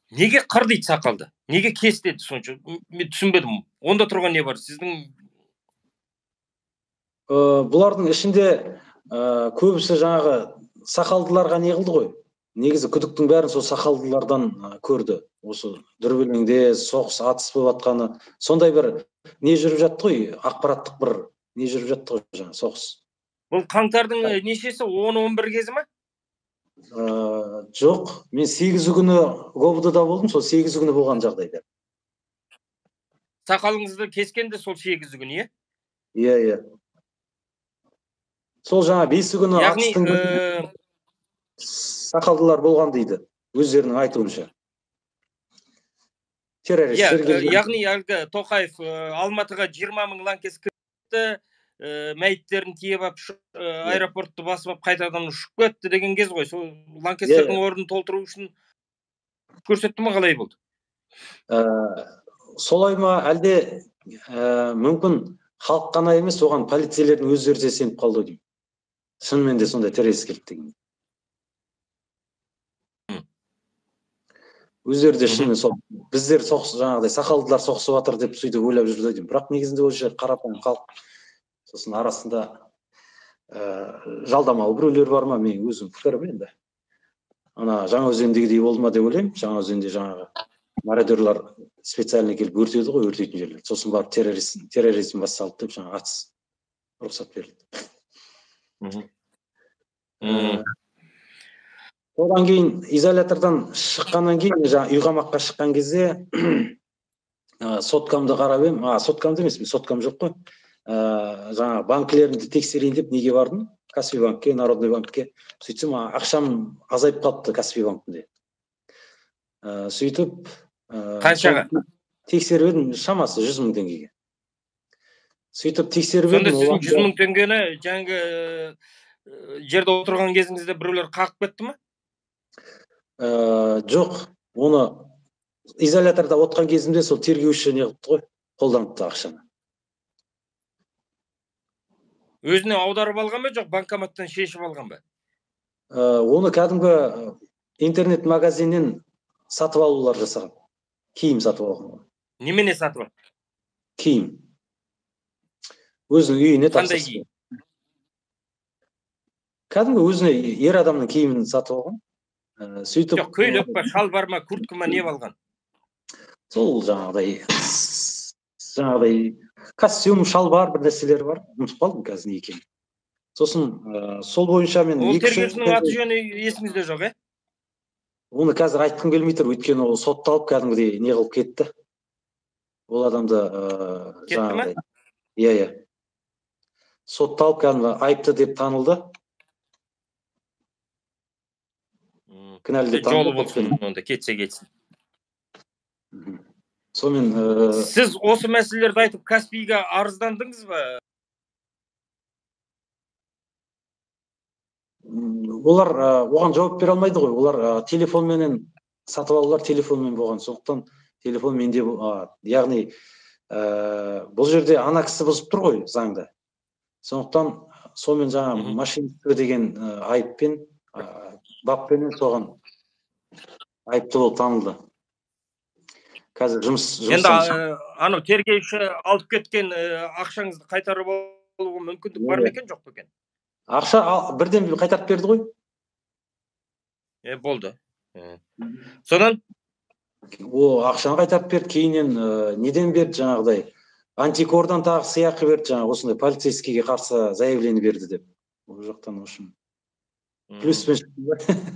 Неге қыр дейді сақалды? Неге кес деді сонша? Мен түсінбедім. Онда тұрған не бар? Сіздің бұлардың ішінде көбісі жаңағы сақалдыларға не қылды ғой. Негізі күдіктің бәрін сол сақалдылардан көрді. Осы дүрбелеңде соғыс атыс болып жатқаны, сондай бір не жүріп жатты ғой, ақпараттық бір не жүріп жатты ғой, жаңа соғыс. Бұл қаңтардың нешесі? 10-11 кезі ма? Жоқ, мен 8 күні ГОБД-да болдым, сол 8 күні болған жағдайда. Сақалыңызды кескенде сол 8 күні, е? Иә. Сол жаңа 5 күні атыстың сақалдылар болған дейді, өздерінің айтуынша. Яғни әлгі Тоқаев Алматыға 20 мың лаңкес кірді, мәйіттерін тиеп алып, аэропортты басып алып, қайтадан ұшып кетті деген кез ғой. Сол лаңкестердің орнын толтыру үшін көрсетті ме, қалай болды? Солай ма, әлде мүмкін халық қана емес, оған полицейлердің өздері де сеніп қалды деймін. Шынымен де сондай террорист келді деген. Өздері де шынымен сол біздер жаңағыдай сақалдылар соғысып жатыр деп сөйтіп ойлап жүрді деймін. Бірақ негізінде ол жер қарапайым халық. Сосын арасында жалдамалы біреулер бар ма, мен өзім пікірім енді. Ана Жаңаөзендегідей болды ма деп ойлаймын. Жаңаөзенде жаңағы мародерлар специально келіп өртеді ғой, өртейтін жерлер. Сосын барып терроризм басталды деп жаңа атыс рұқсат берілді. Одан кейін изолятордан шыққаннан кейін, жаңа үйқамаққа шыққан кезде соткамды қарап едім. Соткамды емес, соткам жоқ қой. Жаңа банкілерімді тексерейін деп неге бардым? Каспий банкке, Народный банкке. Сөйтсем, ақшам азайып қалыпты Каспий банкінде. Сөйтіп қаншаға? Тексеріп едім, шамасы 100 мың теңгеге. Сөйтіп тексеріп едім. Сонда сіздің 100 мың теңгені жаңағы жерде отырған кезіңізде біреулер қағып кетті ме? Жоқ, оны изоляторда отқан кезімде сол тергеуші не қылыпты ғой, қолданыпты ақшаны. Өзіне аударып алған ба, жоқ банкоматтан шешіп алған ба? Оны кәдімгі интернет магазиннен сатып алулар жасаған. Киім сатып алған. Немене сатып алған? Киім. Өзінің үйіне тапсырды. Қандай киім? Кәдімгі өзіне ер адамның киімін сатып алған. Сөйтіп... Жоқ, көйлек па, шал бар ма, куртка ма, не алған? Сол жаңағыдай костюм, шал бар, бір нәрселер бар. Ұмытып қалдым қазір не екенін. Сосын сол бойынша мен... Ол тергеушінің аты жөні есіңізде жоқ, е? Оны қазір айтқым келмей тұр, өйткені ол сотталып кәдімгідей не қылып кетті. Ол адамды кетті ме? Иә. Сотталып кәдімгі айыпты деп танылды. Кінәлі деп танылды. Жолы болсын, онда кетсе кетсін. Сонымен сіз осы мәселелерді айтып Каспийге арыздандыңыз ба? олар оған жауап бере алмайды ғой. Олар телефонменен сатып алулар телефонмен болған. Сондықтан телефон менде яғни бұл жерде ана кісі бұзып тұр ғой заңды. Сондықтан сонымен жаңа мошенничество деген айыппен баппенен соған айыпты болып танылды. Қазір жұмыс енді анау тергеуші алып кеткен ақшаңызды қайтарып алуға мүмкіндік бар ма екен, жоқ па екен? Ақша бірден қайтарып берді ғой. Болды. Содан о ақшаны қайтарып берді, кейіннен неден берді, жаңағыдай антикордан тағы сыйақы берді, жаңа осындай полицейскийге қарсы заявление берді деп. Ол жақтан үшін плюспен шықты.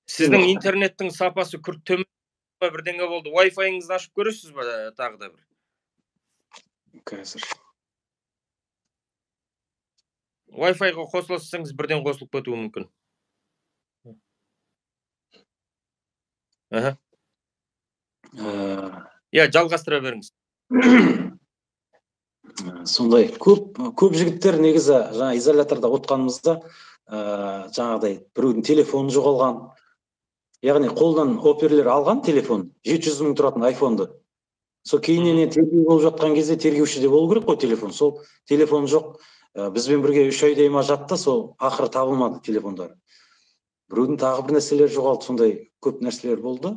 Сіздің интернеттің сапасы күрт төмен бірдеңе болды. Wi-Fi-іңізді ашып көресіз ба тағы да бір? Қазір. Wi-Fi-ға қосылсаңыз бірден қосылып кетуі мүмкін. Жалғастыра беріңіз. Сондай көп жігіттер негізі жаңа изоляторда отқанымызда жаңағыдай біреудің телефоны жоғалған. Яғни қолдан оперлер алған телефон, 700 мың тұратын айфонды. Сол кейіннен тергеу болып жатқан кезде тергеуші де болу керек қой телефон. Сол телефон жоқ. Бізбен бірге 3 айдай ма жатты, сол ақыры табылмады телефондары. Біреудің тағы бір нәрселер жоғалды, сондай көп нәрселер болды.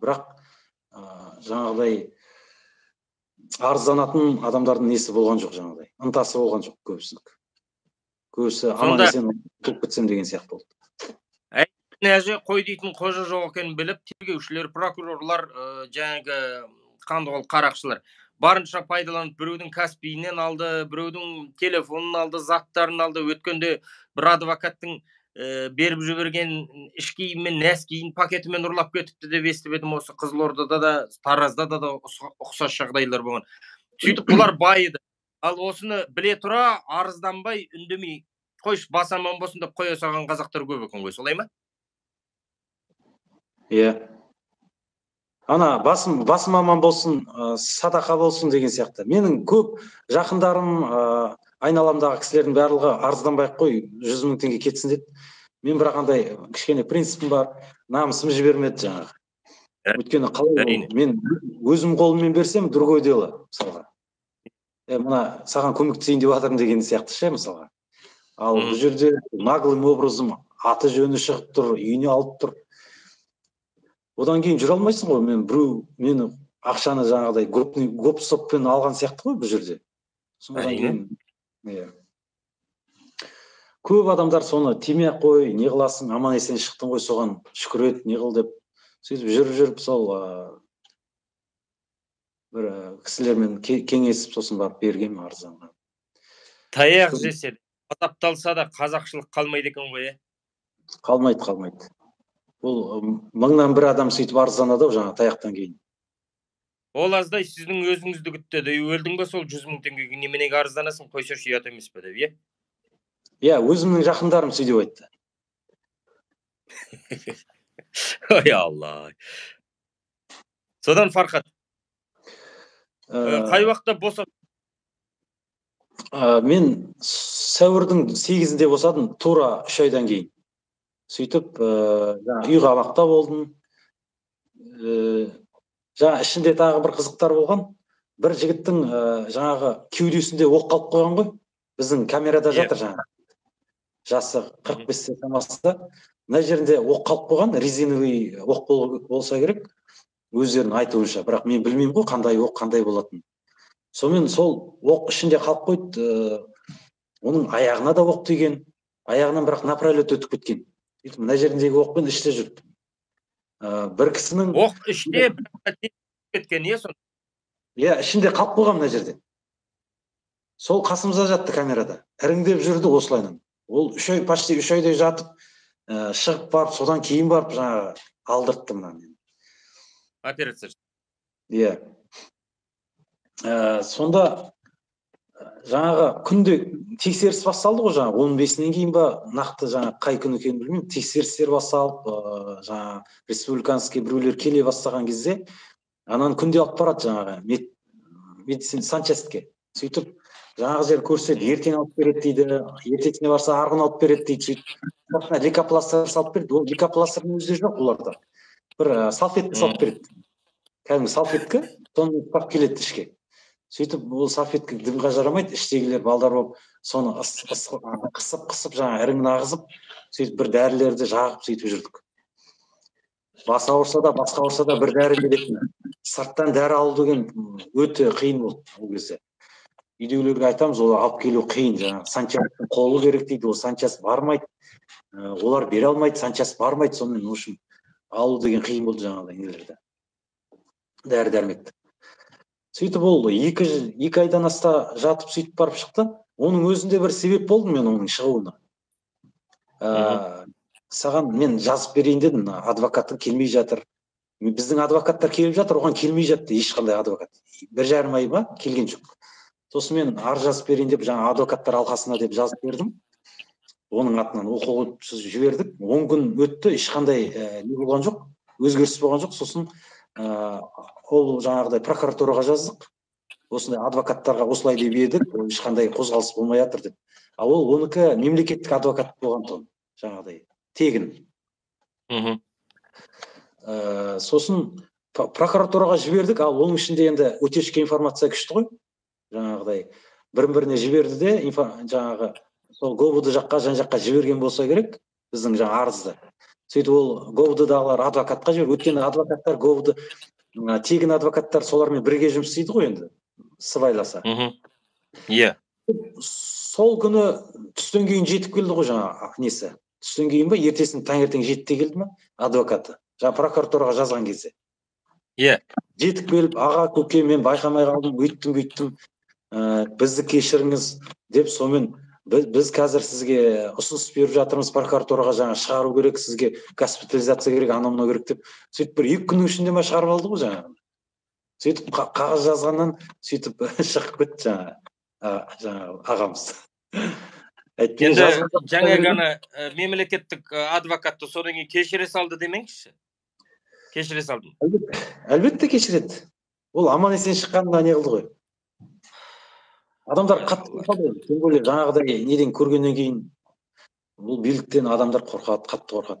Бірақ жаңағыдай арызданатын адамдардың несі болған жоқ, жаңағыдай ынтасы болған жоқ көбісінің. Көбісі аман есен ұтылып кетсем деген сияқты болды. Әже қой дейтін қожа жоқ екенін біліп, тергеушілер, прокурорлар, жаңағы қандығол қарақшылар барынша пайдаланып, біреудің Каспийінен алды, біреудің телефонын алды, заттарын алды. Өткенде бір адвокаттың беріп жіберген іш киіммен, нәс киім пакетімен ұрлап кетіпті деп естіп едім. Осы Қызылордада да, Таразда да ұқсас жағдайлар болған. Сөйтіп бұлар байыды. Ал осыны біле тұра, арызданбай, үндемей, қойш бас аман болсын деп қоя салған қазақтар көп екен ғой, солай ма? Ана басым аман болсын, садақа болсын деген сияқты. Менің көп жақындарым, айналамдағы кісілердің барлығы арызданбай қой, 100 мың теңге кетсін деді. Мен бірақ андай кішкене принципім бар, намысым жібермеді жаңағы. Өйткені қалай мен өзім қолыммен берсем, другой дело, мысалға. Мына саған көмектесейін деп жатырмын деген сияқты ше, мысалға. Ал бұл жерде наглым образым аты жөні шығып тұр, үйіне алып тұр. Одан кейін жүре алмайсың ғой, біреу мені ақшаны жаңағыдай гоп-стоппен алған сияқты ғой бұл жерде. Содан кейін көп адамдар соны тимей қой, не қыласың, аман есен шықтың ғой, соған шүкір ет, не қыл деп. Сөйтіп жүріп сол бір кісілермен кеңесіп сосын барып бергем арызданға. Таяқ жесе, азапталса да қазақшылық қалмайды екен ғой, Қалмайды. Бұл мыңнан бір адам сөйтіп арызданады жаңа таяқтан кейін. Ол аздай сіздің өзіңізді күттеді. Өлдің бе сол 100 мың теңгеге неменеге арызданасың, қойсашы ұят емес пе деп, өзімнің жақындарым сөйтіп айтты. Ой Алла. Содан Фархат. Қай уақытта босадың? Мен сәуірдің 8-інде босадым, тура 3 айдан кейін. Сөйтіп, үй қамақта болдым. Жаңа ішінде тағы бір қызықтар болған. Бір жігіттің жаңағы кеудесінде оқ қалып қойған ғой. Біздің камерада жатыр жаңа. Жасы 45 шамасында. Мына жерінде оқ қалып қойған, резиновый оқ болса керек. Өздерінің айтуынша, бірақ мен білмеймін ғой қандай оқ қандай болатын. Сонымен сол оқ ішінде қалып қойды. Оның аяғына да оқ тиген. Аяғынан бірақ напролет өтіп кеткен. Мына жеріндегі оқпен іште жүрді. Бір кісінің оқ іште кеткен, сонда? Ішінде қалып қойған мына жерде. Сол қасымызда жатты камерада. Іріңдеп жүрді осылайынан. Ол почти 3 айдай жатып, шығып барып, содан кейін барып жаңағы алдыртты мынаны. Операция. Сонда жаңағы күнде тексеріс басталды ғой, жаңағы 15-нен кейін ба, нақты жаңағы қай күн екенін білмеймін, тексерістер басталып, жаңағы республиканский біреулер келе бастаған кезде, ананы күнде алып барады жаңағы медицина санчастке. Сөйтіп жаңағы жер көрсетеді, ертең алып береді дейді, ертесіне барса арғын алып береді дейді. Сөйтіп лейкопластырь салып береді. Ол лейкопластрдың өзі жоқ оларда. Бір салфетка салып береді. Кәдімгі салфетка, соны ұстап келеді ішке. Сөйтіп ол салфетка дымға жарамайды, іштегілер балдар болып соны қысып жаңа іріңін ағызып, сөйтіп бір дәрілерді жағып сөйтіп жүрдік. Бас ауырса да, басқа ауырса да бір дәрі беретін. Сырттан дәрі алу деген өте қиын болды ол кезде. Үйдегілерге айтамыз, ол алып келу қиын, жаңағы санчастың қолы керек дейді, ол санчаст бармайды, олар бере алмайды, санчаст бармайды, сонымен в общем алу деген қиын болды жаңағыдай нелерді, дәрі-дәрмекті. Сөйтіп ол екі айдан аста жатып сөйтіп барып шықты. Оның өзінде бір себеп болды мен оның шығуына. Саған мен жазып берейін дедім, адвокатың келмей жатыр. Біздің адвокаттар келіп жатыр, оған келмей жатты ешқандай адвокат. 1,5 ай ба келген жоқ. Сосын мен ар жазып берейін деп, жаңа адвокаттар алқасына деп жазып бердім. Оның атынан оқуға жібердік. 10 күн өтті, ешқандай не болған жоқ, өзгеріс болған жоқ. Сосын ол жаңағыдай прокуратураға жаздық. Осындай адвокаттарға осылай деп едік, ешқандай қозғалыс болмай жатыр деп. Ал ол оныкі мемлекеттік адвокат болған тон, жаңағыдай тегін. Сосын прокуратураға жібердік, ал оның ішінде енді утечка информация күшті ғой. Жаңағыдай бірін-біріне жіберді де, жаңағы сол ГОБУД жаққа, жан жаққа жіберген болса керек, біздің жаңа арызды. Сөйтіп ол ГОБУД-дағылар адвокатқа жіберді. Өйткені адвокаттар ГОБУД тегін адвокаттар солармен бірге жұмыс істейді ғой енді, сыбайласа. Иә. Сол күні түстен кейін жетіп келді ғой жаңа несі. Түстен кейін ба, ертесін таңертең жетті келді ма адвокаты. Жаңа прокуратураға жазған кезде. Иә. Жетіп келіп, аға, көке, мен байқамай қалдым, өйттім, бізді кешіріңіз деп, сонымен біз қазір сізге ұсыныс беріп жатырмыз, прокуратураға жаңа шығару керек, сізге госпитализация керек, анау керек деп. Сөйтіп бір 2 күннің ішінде ме шығарып алды ғой жаңа. Сөйтіп қағаз жазғаннан сөйтіп шығып кетті жаңа ағамыз. Енді жаңа ғана мемлекеттік адвокатты содан кейін кешіре салды демеңізші. Кешіре салдым. Әлбетте кешіреді. Ол аман есен шыққанда не қылды ғой. Адамдар қатты қорқады. Тем более жаңағыдай неден көргеннен кейін бұл биліктен адамдар қорқады, қатты қорқады.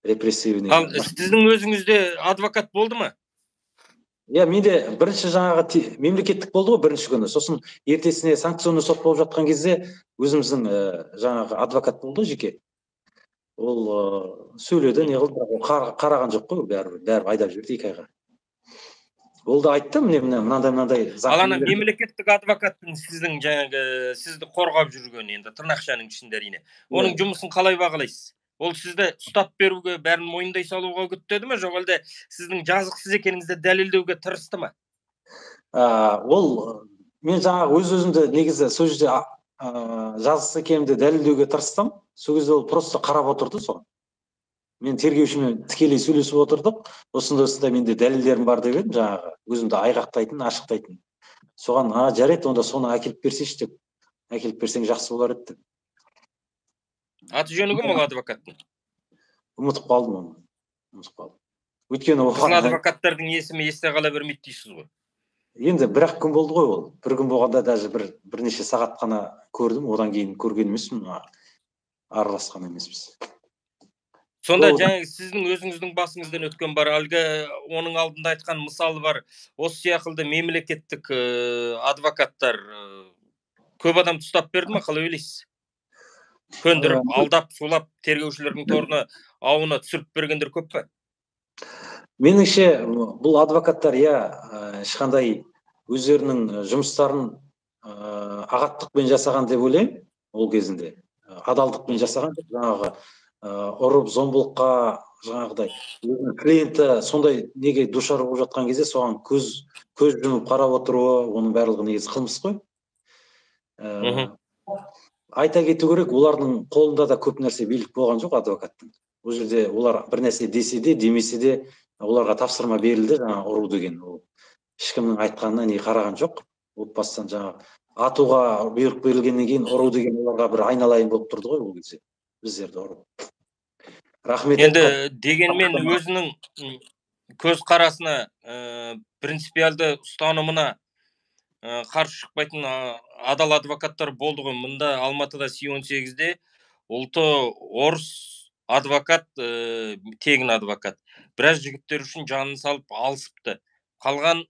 Репрессивный. Ал сіздің өзіңізде адвокат болды ма? Иә, менде бірінші жаңағы мемлекеттік болды ғой бірінші күні. Сосын ертесіне санкционный сот болып жатқан кезде өзіміздің жаңағы адвокат болды жеке. Ол сөйледі, не қылды, қараған жоқ қой, бәрі айдап жіберді 2 айға. Ол да айтты, мынандай Ал ана мемлекеттік адвокаттың сіздің жаңағы сізді қорғап жүрген енді тырнақшаның ішінде әрине. Оның жұмысын қалай бағалайсыз? Ол сізді ұстап беруге, бәрін мойындай салуға үгіттеді ме, жоқ әлде сіздің жазықсыз екеніңізді дәлелдеуге тырысты ма? Ол мен жаңағы өз-өзімді негізі сол жерде жазықсыз екенімді дәлелдеуге тырыстым. Сол кезде ол просто қарап отырды соған. Мен тергеушімен тікелей сөйлесіп отырдық. Осындай менде дәлелдерім бар деп едім, жаңағы өзімді айғақтайтын, ашықтайтын. Соған жарайды, онда соны әкеліп берсейші деп. Әкеліп берсең жақсы болар еді деп. Аты жөні кім ол адвокаттың? Ұмытып қалдым оны. Өйткені біздің адвокаттардың есімі есте қала бермейді дейсіз ғой. Енді 1-ақ күн болды ғой ол. Бір күн болғанда даже бірнеше сағат қана көрдім, одан кейін көрген емеспін, араласқан емеспіз. Сонда жаңағы сіздің өзіңіздің басыңыздан өткен бар, әлгі оның алдында айтқан мысалы бар, осы сияқты мемлекеттік адвокаттар көп адам ұстап берді ма, қалай ойлайсыз? Көндіріп, алдап, сулап, тергеушілердің торына ауына түсіріп бергендер көп пе? Меніңше, бұл адвокаттар ешқандай өздерінің жұмыстарын ағаттықпен жасаған деп ойлаймын, ол кезінде. Адалдықпен жасаған, жаңағы ұрып, зомбылыққа, жаңағыдай клиенті сондай неге душар болып жатқан кезде соған көз жұмып қарап отыруы, оның барлығы негізі қылмыс қой. Айта кету керек, олардың қолында да көп нәрсе билік болған жоқ адвокаттың. Ол жерде олар бір нәрсе десе де, демесе де, оларға тапсырма берілді, жаңа ұру деген. Ол ешкімнің айтқанына не қараған жоқ. Отбасынан жаңа атуға бұйрық берілгеннен кейін ұру деген оларға бір айналайын болып тұрды ғой ол кезде біздерді ұрып. Рахмет Енді дегенмен өзінің көзқарасына, принципиалды ұстанымына қарсы шықпайтын адал адвокаттар болды ғой. Мұнда Алматыда Си-18-де ұлты орыс адвокат, тегін адвокат. Біраз жігіттер үшін жанын салып алысыпты. Қалған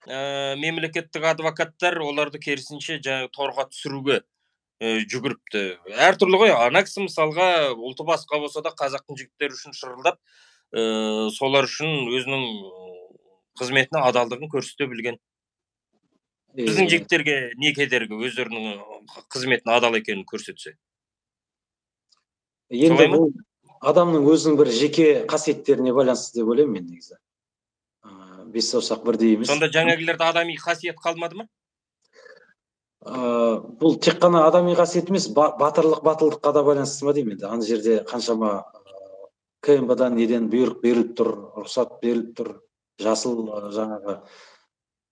мемлекеттік адвокаттар оларды керісінше торға түсіруге жүгіріпті. Әртүрлі ғой. Ана кісі мысалға ұлты басқа болса да қазақтың жігіттері үшін шырылдап, солар үшін өзінің қызметіне адалдығын көрсете білген. Біздің жігіттерге не кедергі, өздерінің қызметіне адал екенін көрсетсе? Енді бұл адамның өзінің бір жеке қасиеттеріне байланысты деп ойлаймын мен негізі. Бес саусақ бірдей емес. Сонда жаңағыларда адами қасиет қалмады ма? Бұл тек қана адами қасиет емес, батырлық, батылдыққа да байланысты ма деймін енді. Ана жерде қаншама КМБ-дан неден бұйрық беріліп тұр, рұқсат беріліп тұр, жасыл жаңағы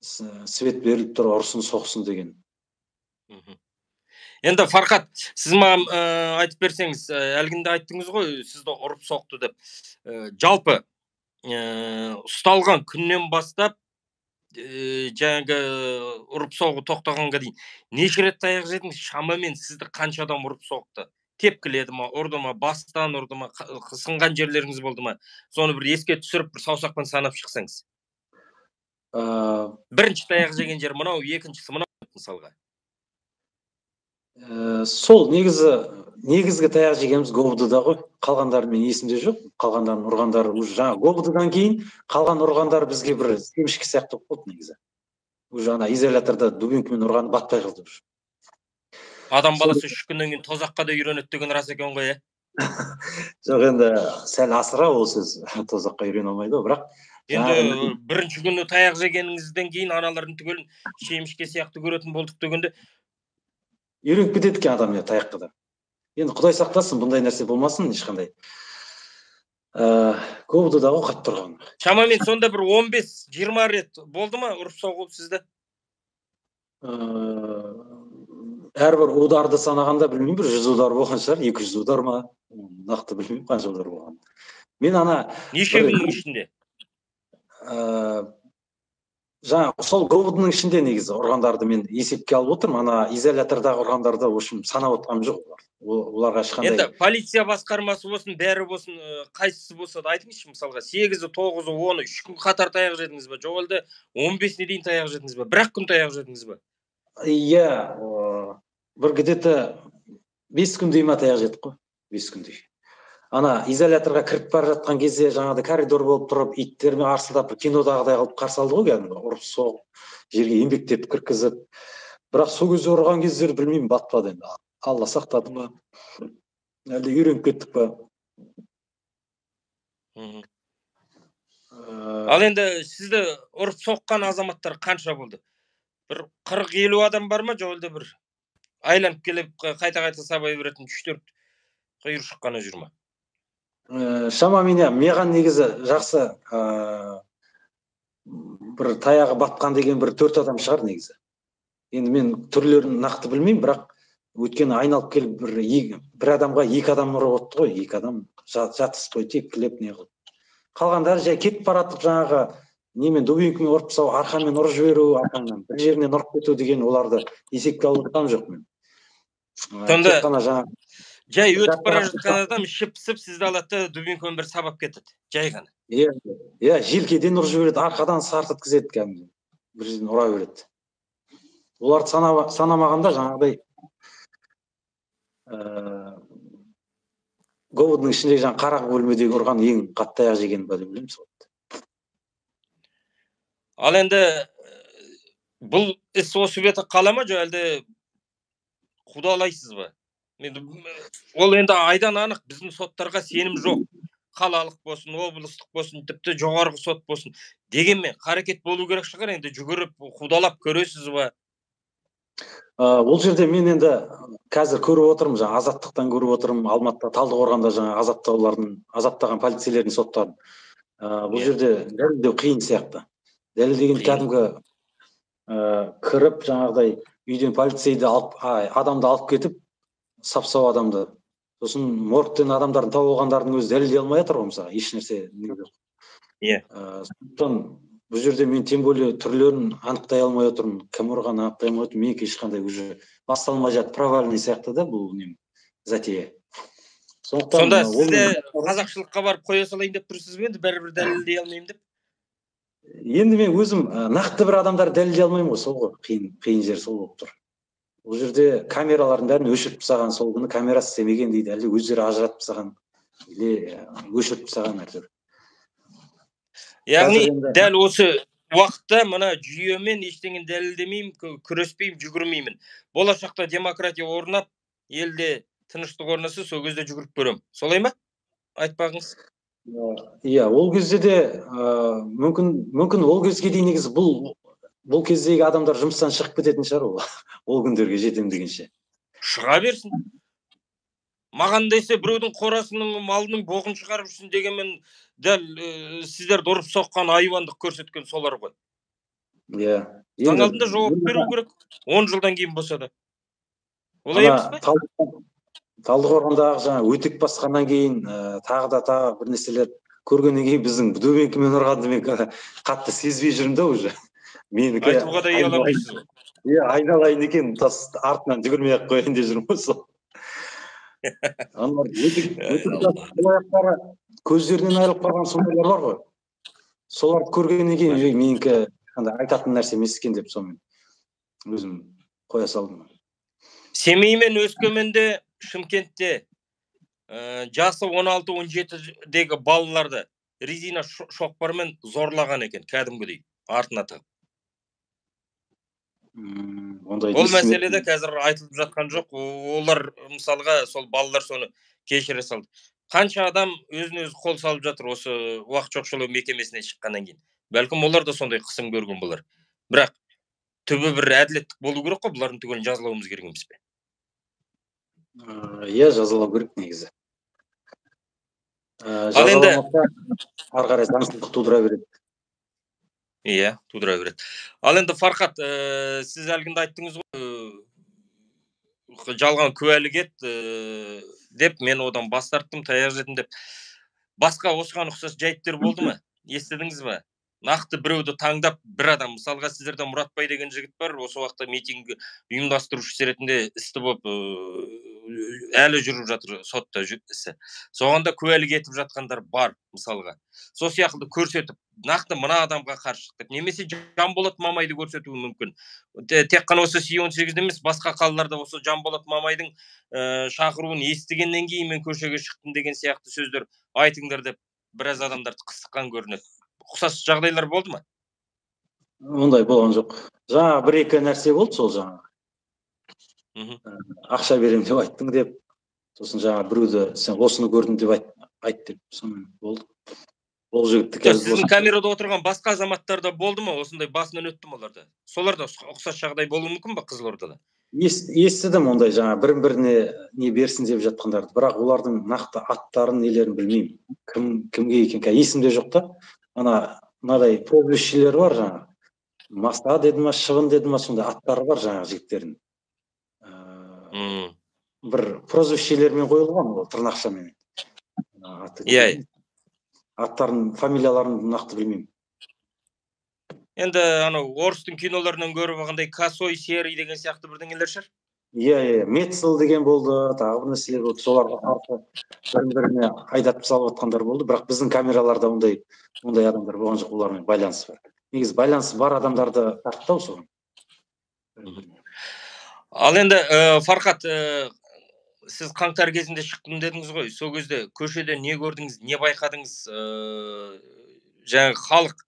свет беріліп тұр, ұрсын соқсын деген. Енді Фархат, сіз маған айтып берсеңіз, әлгінде айттыңыз ғой, сізді ұрып соқты деп. Жалпы ұсталған күннен бастап жаңағы ұрып соғу тоқтағанға дейін неше рет таяқ жедіңіз? Шамамен сізді қанша адам ұрып соқты? Тепкіледі ма, ұрды ма, бастан ұрды ма, сынған жерлеріңіз болды ма? Соны бір еске түсіріп, бір саусақпен санап шықсаңыз. Бірінші таяқ жеген жер мынау, екіншісі мынау мысалға. Сол негізгі таяқ жегеніміз ГОБД-да ғой. Қалғандары мен есімде жоқ. Қалғандарын ұрғандары уже жаңа ГОБД-дан кейін қалған ұрғандар бізге бір семшкі сияқты болып болды негізі. Уже ана изоляторда дубинкамен ұрғаны батпай қалды. Адам баласы 3 күннен кейін тозаққа да үйренеді деген рас екен ғой, Жоқ, енді сәл асыра ол сөз. Тозаққа үйрене алмайды, бірақ енді бірінші күні таяқ жегеніңізден кейін аналардың түгелін шемішке сияқты көретін болдық дегенде үйреніп кетеді екен адам таяққа да. Енді Құдай сақтасын, бұндай нәрсе болмасын ешқандай. ГОБД-да ғой қатты тұрған. Шамамен сонда бір 15-20 рет болды ма ұрып соғып сізді? Әрбір ударды санағанда білмеймін, бір 100 удар болған шығар, 200 удар ма, нақты білмеймін қанша удар болған. Мен ана неше күннің ішінде? Жаңа сол ГОБД-ның ішінде негізі ұрғандарды мен есепке алып отырмын. Ана изолятордағы ұрғандарды общем санап отқаным жоқ. Оларға ешқандай. Енді полиция басқармасы болсын, бәрі болсын, қайсысы болса да айтыңызшы, мысалға 8-і, 9-і, 10-і 3 күн қатар таяқ жедіңіз бе? Жоқ әлде 15-не дейін таяқ жедіңіз бе? Бір-ақ күн таяқ жедіңіз бе? Иә, бір где-то 5 күндей ма таяқ жедік қой, 5 күндей. Ана изоляторға кіріп бара жатқан кезде жаңағыдай коридор болып тұрып, иттермен арсылдап кинодағыдай қылып қарсы алды ғой, кәдімгі ұрып соғып, жерге еңбектеп кіргізіп. Бірақ сол кезде ұрған кездер білмеймін, батпады енді. Алла сақтады ма? Әлде үйреніп кеттік па? Ал енді сізді ұрып соққан азаматтар қанша болды? Бір 40-50 адам бар ма, жоқ әлде бір айланып келіп қайта-қайта сабай беретін 3-4 құйыршық қана жүр ма? Шамамен меған негізі жақсы бір таяғы батқан деген бір 4 адам шығар негізі. Енді мен түрлерін нақты білмеймін, бірақ өткені айналып келіп бір адамға 2 адам ұрып отты ғой, 2 адам жатыс қой, тепкілеп не қылып. Қалғандары жай кетіп баратып жаңағы немен дубинкамен ұрып тастау, арқанмен ұрып жіберу, арқанмен бір жерінен ұрып кету деген оларды есепке алып отырған жоқ мен. Сонда жай өтіп бара жатқан адам ішіп-пісіп сізді алады, дубинкамен бір сабап кетеді, жай ғана. Иә, желкеден ұрып жібереді, арқадан сарт еткізеді кәдімгі. Бір жерден ұра береді. Оларды санамағанда жаңағыдай ГОБД-ның ішіндегі жаңа қарақ бөлмедегі ұрған ең қатты таяқ жеген ба деп білемін сол. Ал енді бұл іс осы беті қала ма, жоқ әлде қудалайсыз ба? Ол енді айдан анық біздің соттарға сенім жоқ. Қалалық болсын, облыстық болсын, тіпті жоғарғы сот болсын. Дегенмен қарекет болу керек шығар, енді жүгіріп, қудалап көресіз ба? Ол жерде мен енді қазір көріп отырмын, жаңа азаттықтан көріп отырмын, Алматыда Талдықорғанда жаңа азаптаған полицейлердің соттарын. Бұл жерде дәлелдеу қиын сияқты. Дәлелдеген кәдімгі кіріп жаңағыдай үйден полицейді адамды алып кетіп, сап-сау адамды. Сосын моргтен адамдардың табылғандардың өзі дәлелдей алмай жатыр ғой, мысалы, еш нәрсе. Иә. Сондықтан бұл жерде мен тем более түрлерін анықтай алмай отырмын. Кім ұрғанын анықтай алмай отырмын. Менікі ешқандай уже басталмай жатыр, провальный сияқты да бұл нем затея. Сонда сіз де қазақшылыққа барып қоя салайын деп тұрсыз ба енді, бәрібір дәлелдей алмаймын деп? Енді мен өзім нақты бір адамдарды дәлелдей алмаймын ғой, сол ғой. Қиын жер сол болып тұр. Бұл жерде камералардың бәрін өшіріп тастаған, сол күні камерасы істемеген дейді, әлде өздері ажыратып тастаған, или өшіріп тастаған әйтеуір. Яғни дәл осы уақытта мына жүйемен ештеңені дәлелдемеймін, күреспеймін, жүгірмеймін. Болашақта демократия орнап, елде тыныштық орнаса, сол кезде жүгіріп көремін. Солай ма? Айтпағыңыз. Иә, ол кезде де мүмкін ол кезге дейін негізі бұл кездегі адамдар жұмыстан шығып кететін шығар, ол күндерге жетем дегенше. Шыға берсін. Маған десе біреудің қорасының малының боғын шығарып жүрсін дегенмен, дәл сіздерді ұрып соққан айуандық көрсеткен солар ғой. Иә. Заң алдында жауап беру керек. 10 жылдан кейін болса да. Олай емес пе? Талдықорғандағы жаңа өтек басқаннан кейін тағы да бір нәрселер көргеннен кейін біздің дөбекімен ұрғанды мен қатты сезбей жүрмін да уже. Менікі айтуға да ұялам дейсіз ғой. Иә, айналайын екен, артынан жүгірмей ақ қояйын деп жүрмін ғой сол. Аяқтары көздерінен айырылып қалған сондайлар бар ғой. Соларды көргеннен кейін менікі айтатын нәрсе емес екен деп сонымен өзім қоя салдым. Семей мен Өскеменде, Шымкентте жасы 16-17-дегі балаларды резина шоқпармен зорлаған екен, кәдімгідей, артына тығып. Ол мәселеде қазір айтылып жатқан жоқ. Олар мысалға сол балалар соны кешіре салды. Қанша адам өзін-өзі қол салып жатыр осы уақыт жоқшылау мекемесіне шыққаннан кейін. Бәлкім олар да сондай қысым көрген болар. Бірақ түбі бір әділеттік болу керек қой, бұлардың түгелін жазалауымыз керек емес пе? Иә, жазалау керек негізі. Ал енді ары қарай заңсыздық тудыра береді. Иә, тудыра береді. Ал енді Фархат, сіз әлгінде айттыңыз ғой, жалған куәлік ет деп, мен одан бас тарттым, таяқ жедім деп. Басқа осыған ұқсас жайттар болды ма? Естідіңіз ба? Нақты біреуді таңдап, бір адам, мысалға сіздерде Мұратбай деген жігіт бар, осы уақытта митинг ұйымдастырушысы ретінде істі болып әлі жүріп жатыр сотта ісі. Соғанда куәлік етіп жатқандар бар, мысалға. Сол сияқты көрсетіп, нақты мына адамға қарсы шықтық. Немесе Жанболат Мамайды көрсетуі мүмкін. Тек қана осы Си-18-де емес, басқа қалаларда осы Жанболат Мамайдың шақыруын естігеннен кейін мен көшеге шықтым деген сияқты сөздер айтыңдар деп біраз адамдарды қысқан көрінеді. Ұқсас жағдайлар болды ма? Ондай болған жоқ. Жаңа бір-екі нәрсе болды сол жаңа. Ақша берем деп айттың деп, сосын жаңа біреуді сен осыны көрдің деп айт деп, соны болды. Ол жігітті қазір сіздің камерада отырған басқа азаматтарда болды ма? Осындай басынан өтті ме оларда? Соларда ұқсас жағдай болуы мүмкін ба Қызылордада? Естідім ондай жаңа бірін-біріне не берсін деп жатқандарды, бірақ олардың нақты аттарын нелерін білмеймін. Кімге екен, есімде жоқ та. Мынадай прозвищелер бар жаңа. Маса деді ма, Шыбын деді ма, сондай аттары бар жаңа жігіттердің. Бір прозвищелермен қойылған ол тырнақшамен. Иә. Аттарын, фамилияларын нақты білмеймін. Енді орыстың киноларынан көріп алғандай Косой, Серый деген сияқты бірдеңелер шығар? Иә, Метцел деген болды, тағы бір нәрселер болды. Соларға қарсы бірін-біріне айдатып салып жатқандар болды, бірақ біздің камераларда ондай адамдар болған жоқ, олармен байланысы бар. Негізі байланысы бар адамдарды тартты соған. Ал енді Фархат, сіз қаңтар кезінде шықтым дедіңіз ғой. Сол кезде көшеде не көрдіңіз, не байқадыңыз? Жаңағы халық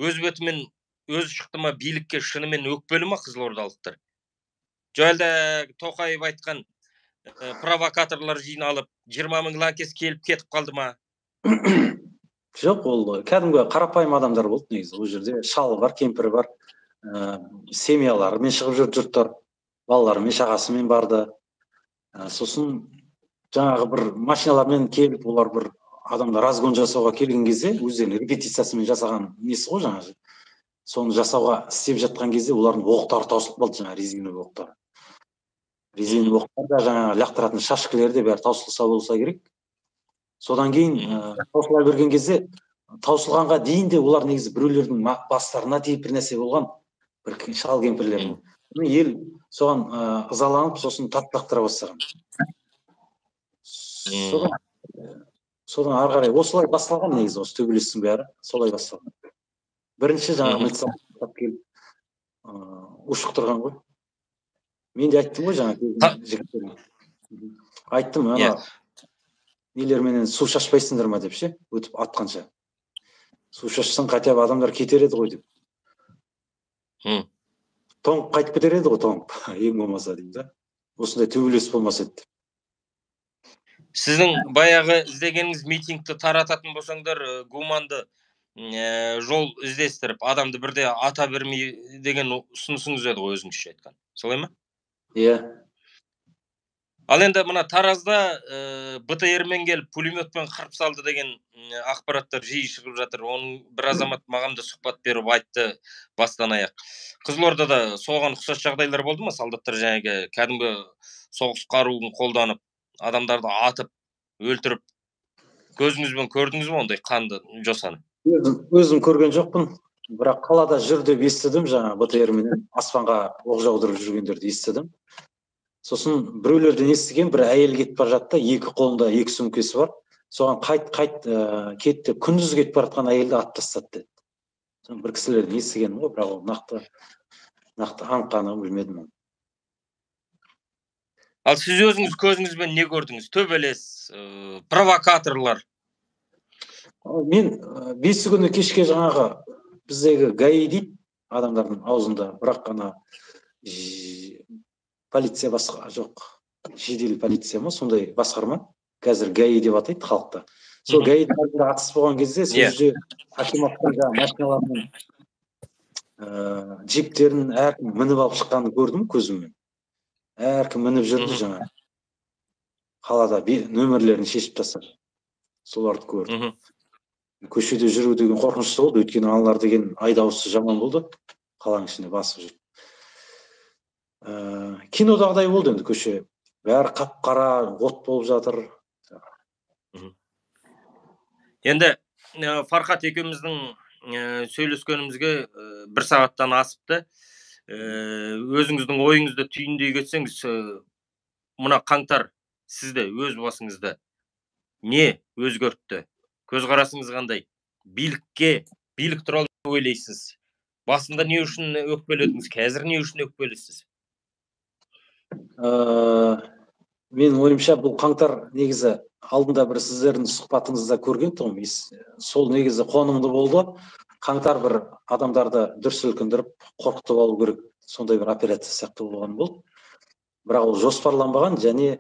өз бетімен өзі шықты ма, билікке шынымен өкпелі ма қызылордалықтар? Жолда Тоқаев айтқан провокаторлар жиналып, 20 мың лаңкес келіп кетіп қалды ма? Жоқ, ол кәдімгі қарапайым адамдар болды негізі. Ол жерде шалы бар, кемпірі бар, семьяларымен шығып жүрді жұрттар, балаларымен, шағасымен барды. Сосын жаңағы бір машиналармен келіп, олар бір адамдар разгон жасауға келген кезде өздерінің репетициясымен жасаған несі ғой жаңағы. соны жасауға істеп жатқан кезде олардың оқтары таусылып қалды, жаңағы резиновый оқтары. Резиновый оқтар да жаңағы лақтыратын шашкілер де бәрі таусылса болса керек. Содан кейін таусыла берген кезде, таусылғанға дейін де олар негізі біреулердің бастарына тиіп бір нәрсе болған, бір шал кемпірлердің. Ел соған ызаланып, сосын лақтыра бастаған. Содан ары қарай осылай басталған негізі, осы төбелестің бәрі солай басталған. Бірінші жаңағы милиция келіп ушықтырған ғой. Мен де айттым ғой жаңа жігіттерге. Айттым, ана нелерменен су шашпайсыңдар ма деп ше, өтіп атқанша. Су шашсаң хотя бы адамдар кетер еді ғой деп. Тоңып қайтып кетер еді ғой, тоңып, ең болмаса деймін да. Осындай төбелес болмас еді. Сіздің баяғы іздегеніңіз митингті тарататын болсаңдар, гуманды жол іздестіріп, адамды бірде ата бермей деген ұсынысыңыз еді ғой, өзіңізше айтқан. Солай ма? Иә. Ал енді мына Таразда БТР-мен келіп пулеметпен қырып салды деген ақпараттар жиі шығып жатыр. Оның бір азамат маған да сұхбат беріп айтты бастан аяқ. Қызылордада соған ұқсас жағдайлар болды ма? Солдаттар жаңағы кәдімгі соғыс қаруын қолданып, адамдарды атып, өлтіріп, көзіңізбен көрдіңіз бе ондай қанды жосаны? Өзім көрген жоқпын, бірақ қалада жүр деп естідім, жаңа БТР-менен аспанға оқ жаудырып жүргендерді естідім. Сосын біреулерден естіген, бір әйел кетіп бара жатты, екі қолында екі сөмкесі бар. Соған кетті, күндіз кетіп бара жатқан әйелді атып тастады деді. Бір кісілерден естігенмін ғой, бірақ ол нақты анықтағанын білмедім. Ал сіз өзіңіз көзіңізбен не көрдіңіз? Төбелес, провокаторлар. Мен 5 күні кешке жаңағы біздегі ГАИ дейді, адамдардың аузында, бірақ ана полиция басқа жоқ, жедел полиция ма, сондай басқарма, қазір ГАИ деп атайды халықта. Сол ГАИ-дің атыс болған кезде, сол жерде акиматтың жаңағы машиналарының джиптерін әркім мініп алып шыққанын көрдім көзіммен. Әркім мініп жүрді жаңа. Қалада нөмірлерін шешіп тастады. Соларды көрдім. Көшеде жүру деген қорқынышты болды, өйткені аналар деген айдауысы жаман болды, қаланың ішінде басып жүрді. Кинодағыдай болды енді көше. Бәрі қап-қара, от болып жатыр. Енді Фархат екеуміздің сөйлескенімізге 1 сағаттан асыпты. Өзіңіздің ойыңызды түйіндей кетсеңіз, мына қаңтар сізді, өз басыңызды не өзгертті? Көзқарасыңыз қандай? Билік туралы не ойлайсыз? Басында не үшін өкпеледіңіз? Қазір не үшін өкпелесіз? Мен ойымша бұл қаңтар негізі алдында бір сіздердің сұхбатыңызда көрген тұғым. Сол негізі қонымды болды. Қаңтар бір адамдарды дүр сілкіндіріп, қорқытып алу керек. Сондай бір операция сияқты болған болды. Бірақ ол жоспарланбаған және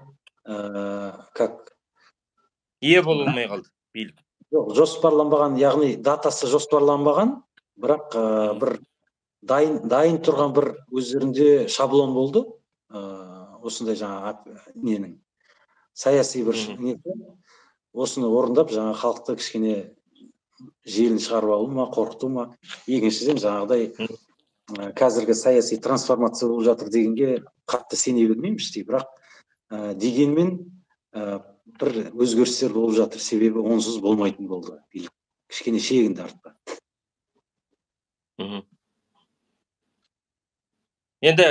ие болмай қалды билік. Жоқ, жоспарланбаған, яғни датасы жоспарланбаған, бірақ бір дайын тұрған бір өздерінде шаблон болды. Осындай жаңа ненің саяси бір несі, осыны орындап жаңа халықты кішкене желін шығарып алу ма, қорқыту ма. Екіншіден жаңағыдай қазіргі саяси трансформация болып жатыр дегенге қатты сене бермеймін іштей, бірақ дегенмен бір өзгерістер болып жатыр, себебі онсыз болмайтын болды. Билік кішкене шегінді артқа. Енді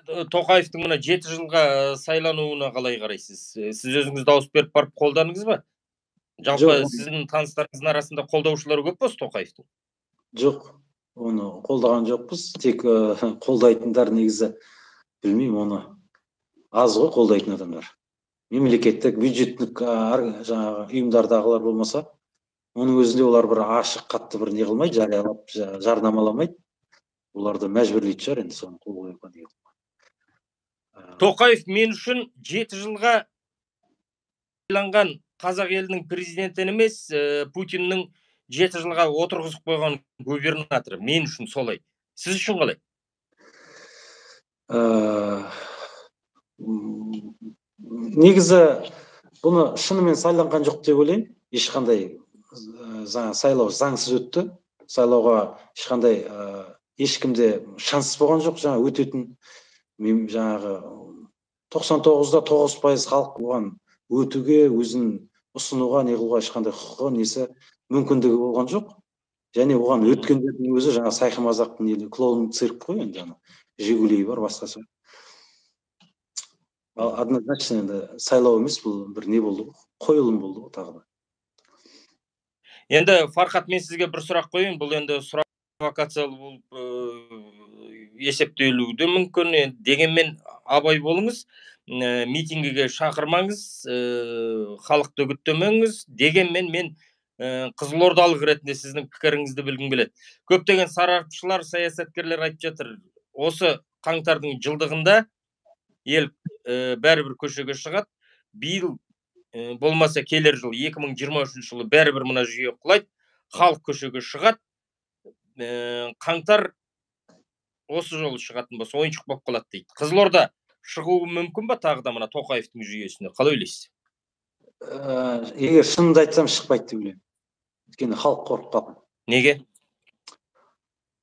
Тоқаевтың мына 7 жылға сайлануына қалай қарайсыз? Сіз өзіңіз дауыс беріп барып қолдадыңыз ба? Жалпы сіздің таныстарыңыздың арасында қолдаушылар көп пе Тоқаевтың? Жоқ, оны қолдаған жоқпыз. Тек қолдайтындар негізі білмеймін, оны аз ғой қолдайтын адамдар. Мемлекеттік, бюджеттік жаңағы ұйымдардағылар болмаса, оның өзінде олар бір ашық қатты бір не қылмайды, жариялап, жарнамаламайды. Оларды мәжбүрлейді шығар енді соны қол қоюға деген. Тоқаев мен үшін 7 жылға сайланған қазақ елінің президенті емес, Путиннің 7 жылға отырғызып қойған губернаторы. Мен үшін солай. Сіз үшін қалай? Негізі бұны шынымен сайланған жоқ деп ойлаймын. Ешқандай сайлау заңсыз өтті. Сайлауға ешқандай ешкімде шанс болған жоқ жаңа өтетін. Мен жаңағы 99-да 9% халық оған өтуге, өзін ұсынуға, не қылуға ешқандай құқығы, несі мүмкіндігі болған жоқ. Және оған өткендердің өзі жаңа сайқымазақтың клоун цирк қой енді, ана Жигулей бар, басқаша. Однозначно енді сайлау емес, бұл бір не болды, қойылым болды тағы да. Енді Фархат, мен сізге бір сұрақ қояйын. Бұл енді сұрақ провокациялы болып есептелуі мүмкін. Дегенмен абай болыңыз, митингіге шақырмаңыз, халықты үгіттемеңіз. Дегенмен мен Қызылордалық ретінде сіздің пікіріңізді білгім келеді. Көптеген сарапшылар, саясаткерлер айтып жатыр, осы қаңтардың жылдығында ел бәрібір көшеге шығады. Биыл болмаса келер жыл 2023 жылы бәрібір мына жүйе құлайды, халық көшеге шығады. Қаңтар осы жолы шығатын болса ойыншық болып қалады дейді. Қызылорда шығуы мүмкін ба тағы да мына Тоқаевтың жүйесіне? Қалай ойлайсыз? Егер шынымды айтсам, шықпайды деп ойлаймын. Өйткені халық қорқып қалған. Неге?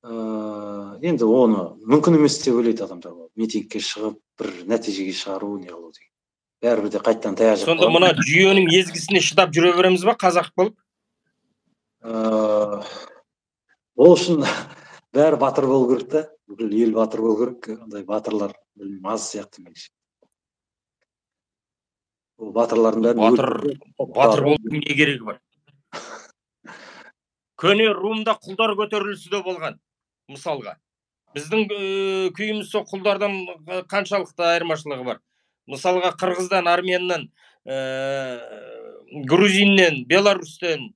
Енді оны мүмкін емес деп ойлайды адамдар. Митингке шығып, бір нәтижеге шығару, не қылу деген. Бәрібір де қайттан таяқ жеп. Сонда мына жүйенің езгісіне шыдап жүре береміз ба, қазақ болып? Ол үшін бәрі батыр болу керек та. Бүкіл ел батыр болу керек. Ондай батырлар аз сияқты меніңше. Ол батырлардың бәрі батыр болудың не керегі бар? Көне Румда құлдар көтерілісі де болған. Мысалға, біздің күйіміз сол құлдардан қаншалықты айырмашылығы бар. Мысалға, Қырғыздан, Арменнан, Грузиннен, Беларусьтен.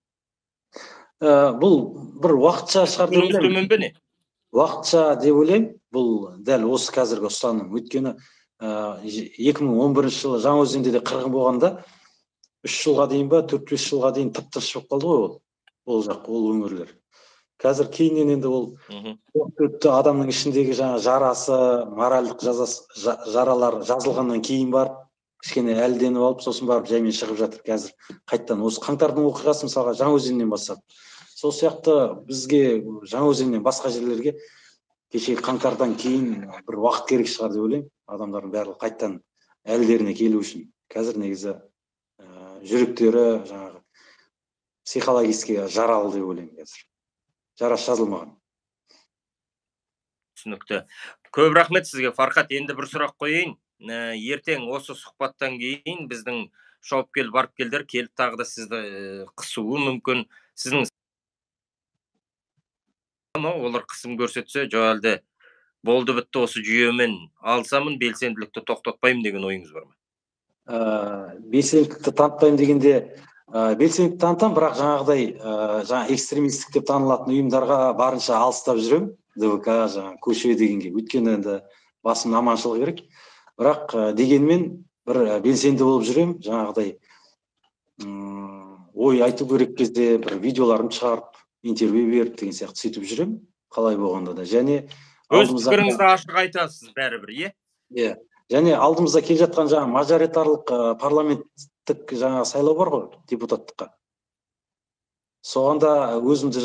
Бұл бір уақытша шығар деп ойлаймын. Уақытша деп ойлаймын. Бұл дәл осы қазіргі ұстаным. Өйткені 2011 жылы Жаңаөзенде де қырғын болғанда 3 жылға дейін ба, 4-5 жылға дейін тып-тыныш болып қалды ғой ол жақ, ол өңірлер. Қазір кейіннен енді ол адамның ішіндегі жаңа жарасы, моральдық жаралар жазылғаннан кейін барып, кішкене әлденіп алып, сосын барып жаймен шығып жатыр қазір. Қайттан осы қаңтардың оқиғасы мысалға Жаңаөзеннен басталды. Сол сияқты бізге Жаңаөзеннен басқа жерлерге кешегі қаңтардан кейін бір уақыт керек шығар деп ойлаймын. Адамдардың барлығы қайттан әлдеріне келу үшін. Қазір негізі жүректері жаңағы психологически жаралы деп ойлаймын қазір. Жарас жазылмаған. Түсінікті. Көп рахмет сізге, Фархат. Енді бір сұрақ қойайын. Ертең осы сұхбаттан кейін біздің шауып барып келдер келіп тағы да сізді қысуы мүмкін. Сіздің олар қысым көрсетсе, әлде болды бітті осы жүйемен алсамын, белсенділікті тоқтатпаймын деген ойыңыз бар ма? Белсенділікті танытпаймын дегенде белсенділік танытам, бірақ жаңа экстремистік деп танылатын ұйымдарға барынша алыстап жүрем. ДВК, көше дегенге. Өйткені енді басым аманшылық керек. Бірақ дегенмен бір белсенді болып жүрем. Ой айту керек кезде бір видеоларым шығарып, интервью беріп деген сияқты сөйтіп жүрем. Қалай болғанда да. Және өз пікіріңізді ашық айтасыз бәрібір, е? Иә. Және алдымызда келе жатқан мажоритарлық парламенттік сайлау бар ғой, депутаттыққа. Соғанда өзімді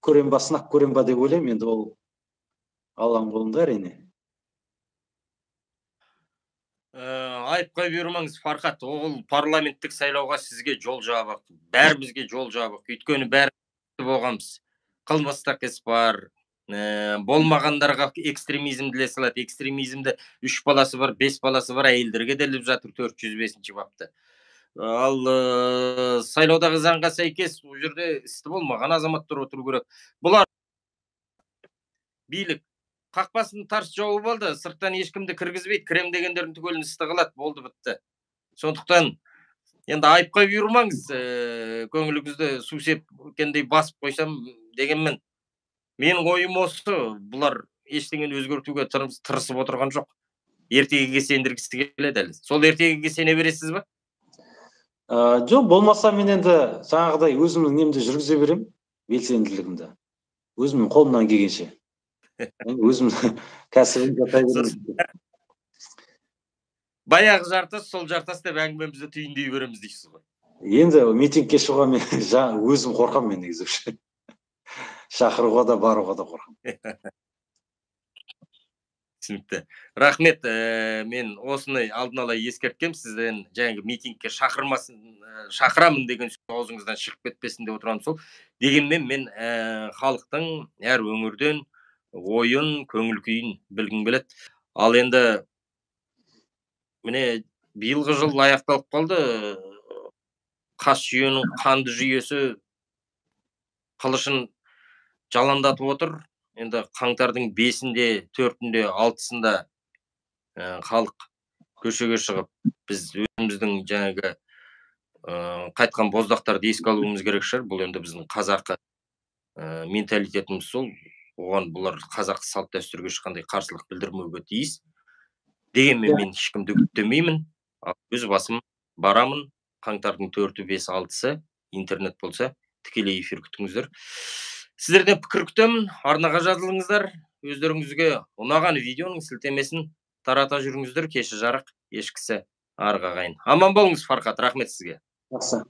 көрем ба, сынақ көрем ба деп ойлаймын, енді ол Алланың қолында әрине. Айыпқа бұйырмаңыз, Фархат, ол парламенттік сайлауға сізге жол жабық, бәрімізге жол жабық. Өйткені бәрі болғанбыз. Қылмыстық іс бар. Болмағандарға экстремизм діле салады. Экстремизмді 3 баласы бар, 5 баласы бар әйелдерге деліп жатыр 405 бапты. Ал сайлаудағы заңға сәйкес бұл жерде істі болмаған азаматтар отыру керек. Бұлар билік қақпасын тарс жауып алды, сырттан ешкімді кіргізбейді, кірем дегендердің түгелін істі қылады, болды бітті. Сондықтан енді айыпқа бұйырмаңыз, көңіліңізді су сепкендей басып қойсам дегенмен, менің ойым осы, бұлар ештеңені өзгертуге тырысып отырған жоқ. Ертегіге сендіргісі келеді әлі. Сол ертегіге сене бересіз ба? Жоқ, болмаса мен енді жаңағыдай өзімнің немді жүргізе берем, белсенділігімді. Өзімнің қолымнан келгенше. Өзім кәсібім жасай беремін. Баяғы жартас, сол жартас деп әңгімемізді түйіндей береміз дейсіз ғой. Енді митингке шығуға мен өзім қорқам мен негізі. шақыруға да баруға да қорқамын. Түсінікті. Рахмет, мен осыны алдын ала ескерткем, сізден жаңағы митингке шақырамын деген аузыңыздан шығып кетпесін деп отырғаным сол. Дегенмен мен халықтың әр өңірден ойын, көңіл күйін білгім келеді. Ал енді міне биылғы жыл аяқталып қалды. Қас жүйенің қанды жүйесі қылышын жаландатып отыр. Енді қаңтардың 5-інде, 4-інде, 6-сында халық көшеге шығып, біз өзіміздің жаңағы қайтқан боздақтарды еске алуымыз керек шығар. Бұл енді біздің қазақы менталитетіміз сол. Оған бұлар қазақ салт дәстүрге ешқандай қарсылық білдірмеуге тиіс. Дегенмен мен ешкімді үгіттемеймін. Өз басым барамын. Қаңтардың 4-і, 5-і, 6-сы интернет болса, тікелей эфир күтіңіздер. Сіздерден пікір күтемін, арнаға жазылыңыздар. Өздеріңізге ұнаған видеоның сілтемесін тарата жүріңіздер. Кеші жарық, ешкісі арғы ағайын. Аман болыңыз, Фархат, рахмет сізге. Жақсы.